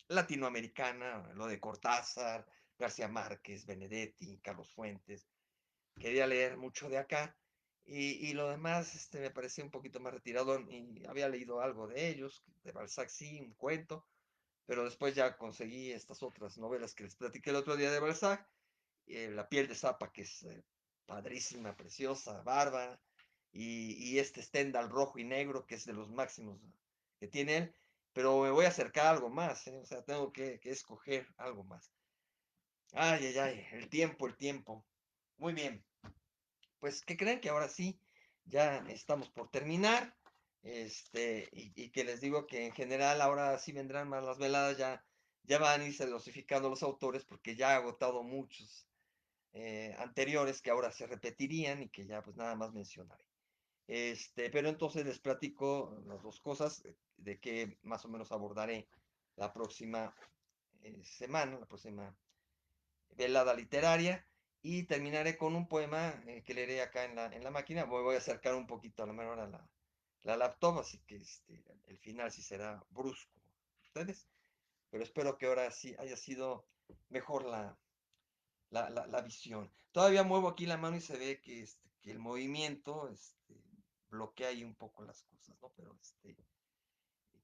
latinoamericana, lo de Cortázar, García Márquez, Benedetti, Carlos Fuentes. Quería leer mucho de acá y lo demás me parecía un poquito más retirado y había leído algo de ellos, de Balzac sí, un cuento, pero después ya conseguí estas otras novelas que les platiqué el otro día de Balzac, La piel de Zapa, que es padrísima, preciosa, bárbara, y este Stendhal rojo y negro, que es de los máximos que tiene él, pero me voy a acercar a algo más, ¿eh? O sea, tengo que escoger algo más. Ay, ay, ay, el tiempo, el tiempo. Muy bien, pues que creen que ahora sí, ya estamos por terminar, y que les digo que en general ahora sí vendrán más las veladas, ya van a irse dosificando los autores porque ya he agotado muchos anteriores que ahora se repetirían y que ya pues nada más mencionaré. Pero entonces les platico las dos cosas de que más o menos abordaré la próxima semana, la próxima velada literaria, y terminaré con un poema que leeré acá en la máquina. Voy a acercar un poquito a la menor a la laptop, así que el final sí será brusco ustedes, pero espero que ahora sí haya sido mejor la visión. Todavía muevo aquí la mano y se ve que el movimiento bloquea ahí un poco las cosas, ¿no? Pero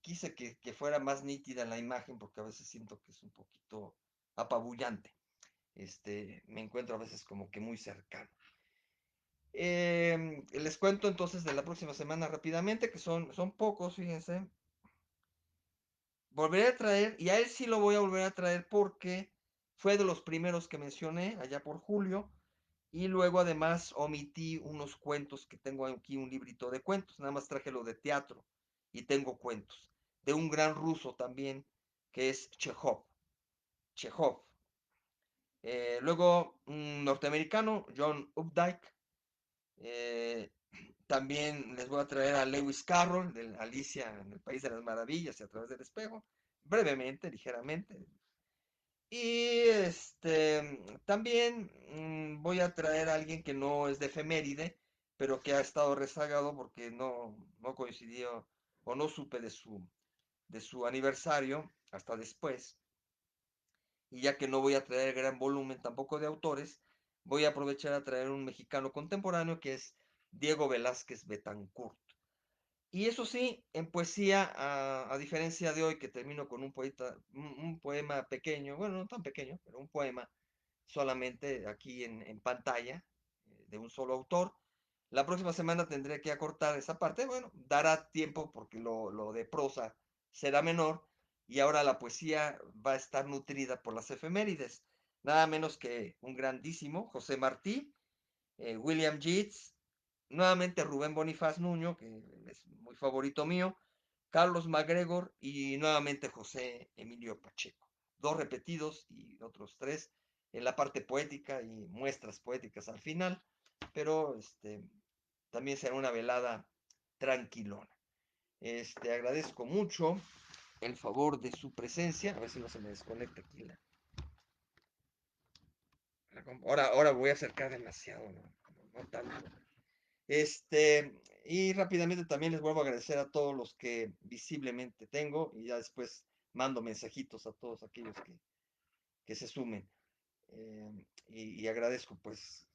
quise que fuera más nítida la imagen porque a veces siento que es un poquito apabullante. Me encuentro a veces como que muy cercano. Les cuento entonces de la próxima semana rápidamente, que son pocos, fíjense. Volveré a traer, y a él sí lo voy a volver a traer porque fue de los primeros que mencioné allá por julio. Y luego además omití unos cuentos que tengo aquí, un librito de cuentos, nada más traje lo de teatro y tengo cuentos. De un gran ruso también, que es Chekhov. Chekhov. Luego un norteamericano, John Updike. Eh, También les voy a traer a Lewis Carroll, de Alicia en el País de las Maravillas y a través del espejo, brevemente, ligeramente. Y también voy a traer a alguien que no es de efeméride, pero que ha estado rezagado porque no coincidió o no supe de su aniversario hasta después. Y ya que no voy a traer gran volumen tampoco de autores, voy a aprovechar a traer un mexicano contemporáneo que es Diego Velázquez Betancourt. Y eso sí, en poesía, a diferencia de hoy que termino con un poema pequeño, bueno, no tan pequeño, pero un poema solamente aquí en pantalla, de un solo autor. La próxima semana tendré que acortar esa parte, bueno, dará tiempo porque lo de prosa será menor y ahora la poesía va a estar nutrida por las efemérides. Nada menos que un grandísimo José Martí, William Yeats, nuevamente Rubén Bonifaz Nuño, que es muy favorito mío, Carlos MacGregor y nuevamente José Emilio Pacheco. Dos repetidos y otros tres en la parte poética y muestras poéticas al final, pero también será una velada tranquilona. Agradezco mucho el favor de su presencia. A ver si no se me desconecta aquí ahora voy a acercar demasiado, no tanto. Y rápidamente también les vuelvo a agradecer a todos los que visiblemente tengo y ya después mando mensajitos a todos aquellos que se sumen. Y agradezco pues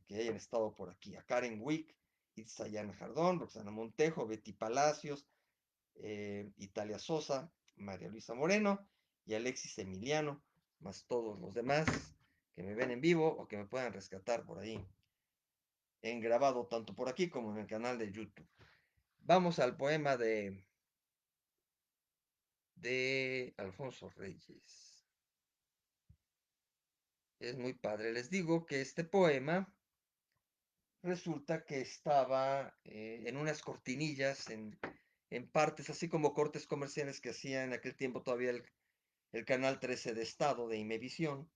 que hayan estado por aquí. A Karen Wick, Itzayana Jardón, Roxana Montejo, Betty Palacios, Italia Sosa, María Luisa Moreno y Alexis Emiliano, más todos los demás que me ven en vivo o que me puedan rescatar por ahí en grabado tanto por aquí como en el canal de YouTube. Vamos al poema de Alfonso Reyes. Es muy padre. Les digo que este poema resulta que estaba en unas cortinillas, en partes, así como cortes comerciales que hacía en aquel tiempo todavía el canal 13 de Estado de Imevisión.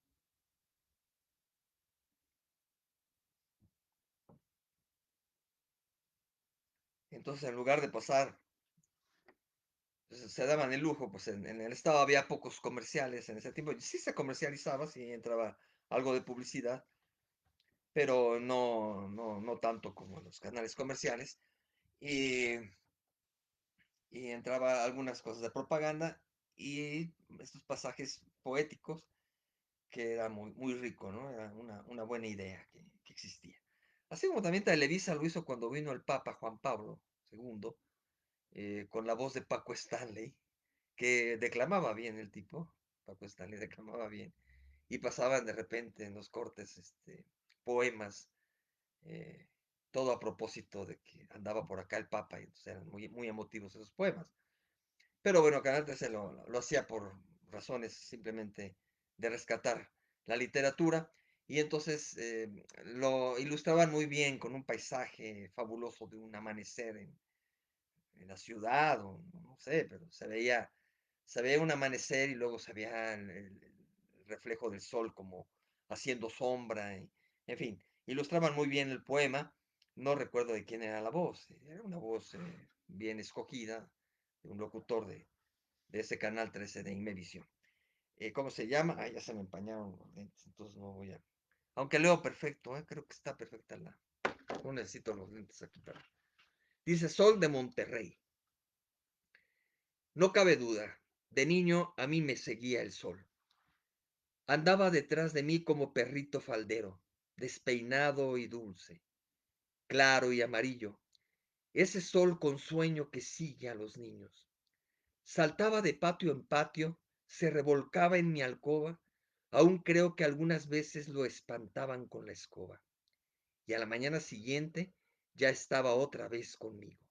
Entonces, en lugar de pasar, pues, se daban el lujo, pues en el Estado había pocos comerciales en ese tiempo. Sí se comercializaba, sí entraba algo de publicidad, pero no tanto como en los canales comerciales. Y, y entraba algunas cosas de propaganda y estos pasajes poéticos que era muy rico, ¿no? Era una buena idea que existía. Así como también Televisa lo hizo cuando vino el Papa Juan Pablo II, con la voz de Paco Stanley, que declamaba bien el tipo, Paco Stanley declamaba bien, y pasaban de repente en los cortes poemas, eh, todo a propósito de que andaba por acá el Papa, y entonces eran muy emotivos esos poemas. Pero bueno, Canal 13 lo hacía por razones simplemente de rescatar la literatura, y entonces lo ilustraban muy bien con un paisaje fabuloso de un amanecer en la ciudad, o no sé, pero se veía un amanecer y luego se veía el reflejo del sol como haciendo sombra, en fin, ilustraban muy bien el poema. No recuerdo de quién era la voz, era una voz bien escogida, de un locutor de ese canal 13 de Imevisión. ¿Cómo se llama? Ah, ya se me empañaron los lentes, entonces no voy a... Aunque leo perfecto, creo que está perfecta la... No necesito los lentes aquí para... Dice Sol de Monterrey. No cabe duda, de niño a mí me seguía el sol. Andaba detrás de mí como perrito faldero, despeinado y dulce, claro y amarillo, ese sol con sueño que sigue a los niños. Saltaba de patio en patio, se revolcaba en mi alcoba, aún creo que algunas veces lo espantaban con la escoba. Y a la mañana siguiente ya estaba otra vez conmigo,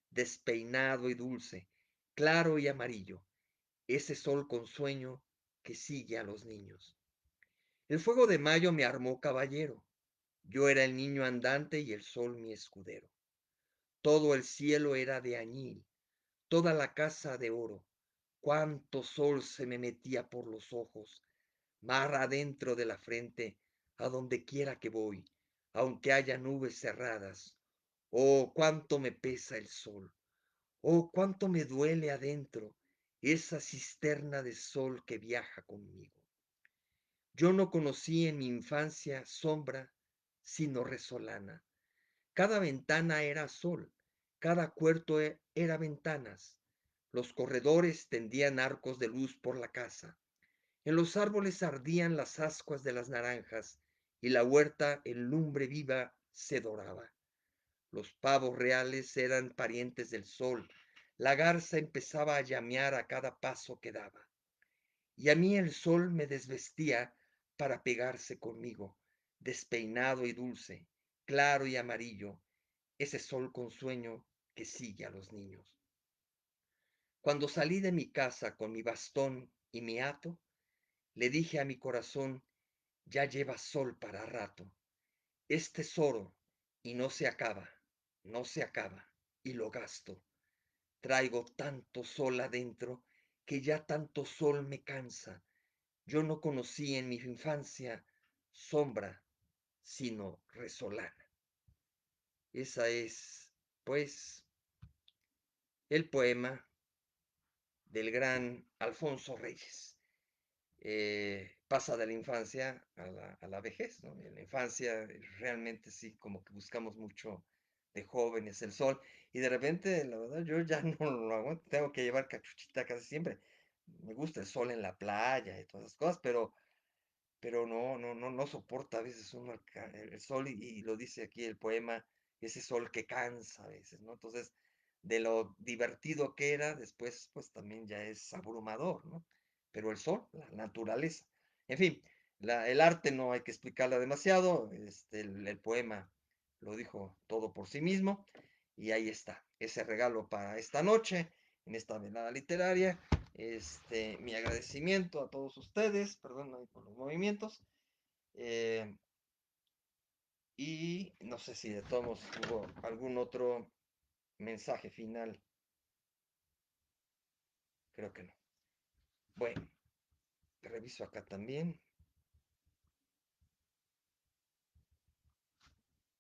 despeinado y dulce, claro y amarillo, ese sol con sueño que sigue a los niños. El fuego de mayo me armó caballero, yo era el niño andante y el sol mi escudero. Todo el cielo era de añil, toda la casa de oro. Cuánto sol se me metía por los ojos, mar adentro de la frente, a donde quiera que voy, aunque haya nubes cerradas. Oh, cuánto me pesa el sol. Oh, cuánto me duele adentro esa cisterna de sol que viaja conmigo. Yo no conocí en mi infancia sombra sino resolana. Cada ventana era sol, cada cuarto era ventanas. Los corredores tendían arcos de luz por la casa. En los árboles ardían las ascuas de las naranjas y la huerta en lumbre viva se doraba. Los pavos reales eran parientes del sol. La garza empezaba a llamear a cada paso que daba. Y a mí el sol me desvestía para pegarse conmigo, despeinado y dulce, claro y amarillo, ese sol con sueño que sigue a los niños. Cuando salí de mi casa con mi bastón y mi hato, le dije a mi corazón, ya lleva sol para rato. Es tesoro y no se acaba, no se acaba, y lo gasto. Traigo tanto sol adentro que ya tanto sol me cansa. Yo no conocí en mi infancia sombra, sino resolana. Esa es, pues, el poema del gran Alfonso Reyes. Pasa de la infancia a la vejez, ¿no? En la infancia realmente sí, como que buscamos mucho de jóvenes el sol, y de repente, la verdad, yo ya no lo aguanto, tengo que llevar cachuchita casi siempre. Me gusta el sol en la playa y todas esas cosas, pero no soporta a veces uno el sol, y lo dice aquí el poema, ese sol que cansa a veces, ¿no? Entonces, de lo divertido que era, después pues también ya es abrumador, ¿no? Pero el sol, la naturaleza, en fin, el arte no hay que explicarla demasiado, el poema lo dijo todo por sí mismo, y ahí está, ese regalo para esta noche, en esta velada literaria. Mi agradecimiento a todos ustedes, perdón ahí por los movimientos, eh, y no sé si de todos hubo algún otro mensaje final, creo que no. Bueno, reviso acá también,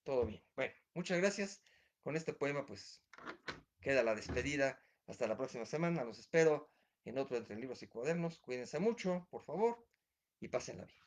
todo bien. Bueno, muchas gracias. Con este poema pues queda la despedida. Hasta la próxima semana, los espero en otro Entre Libros y Cuadernos. Cuídense mucho, por favor, y pásenla bien.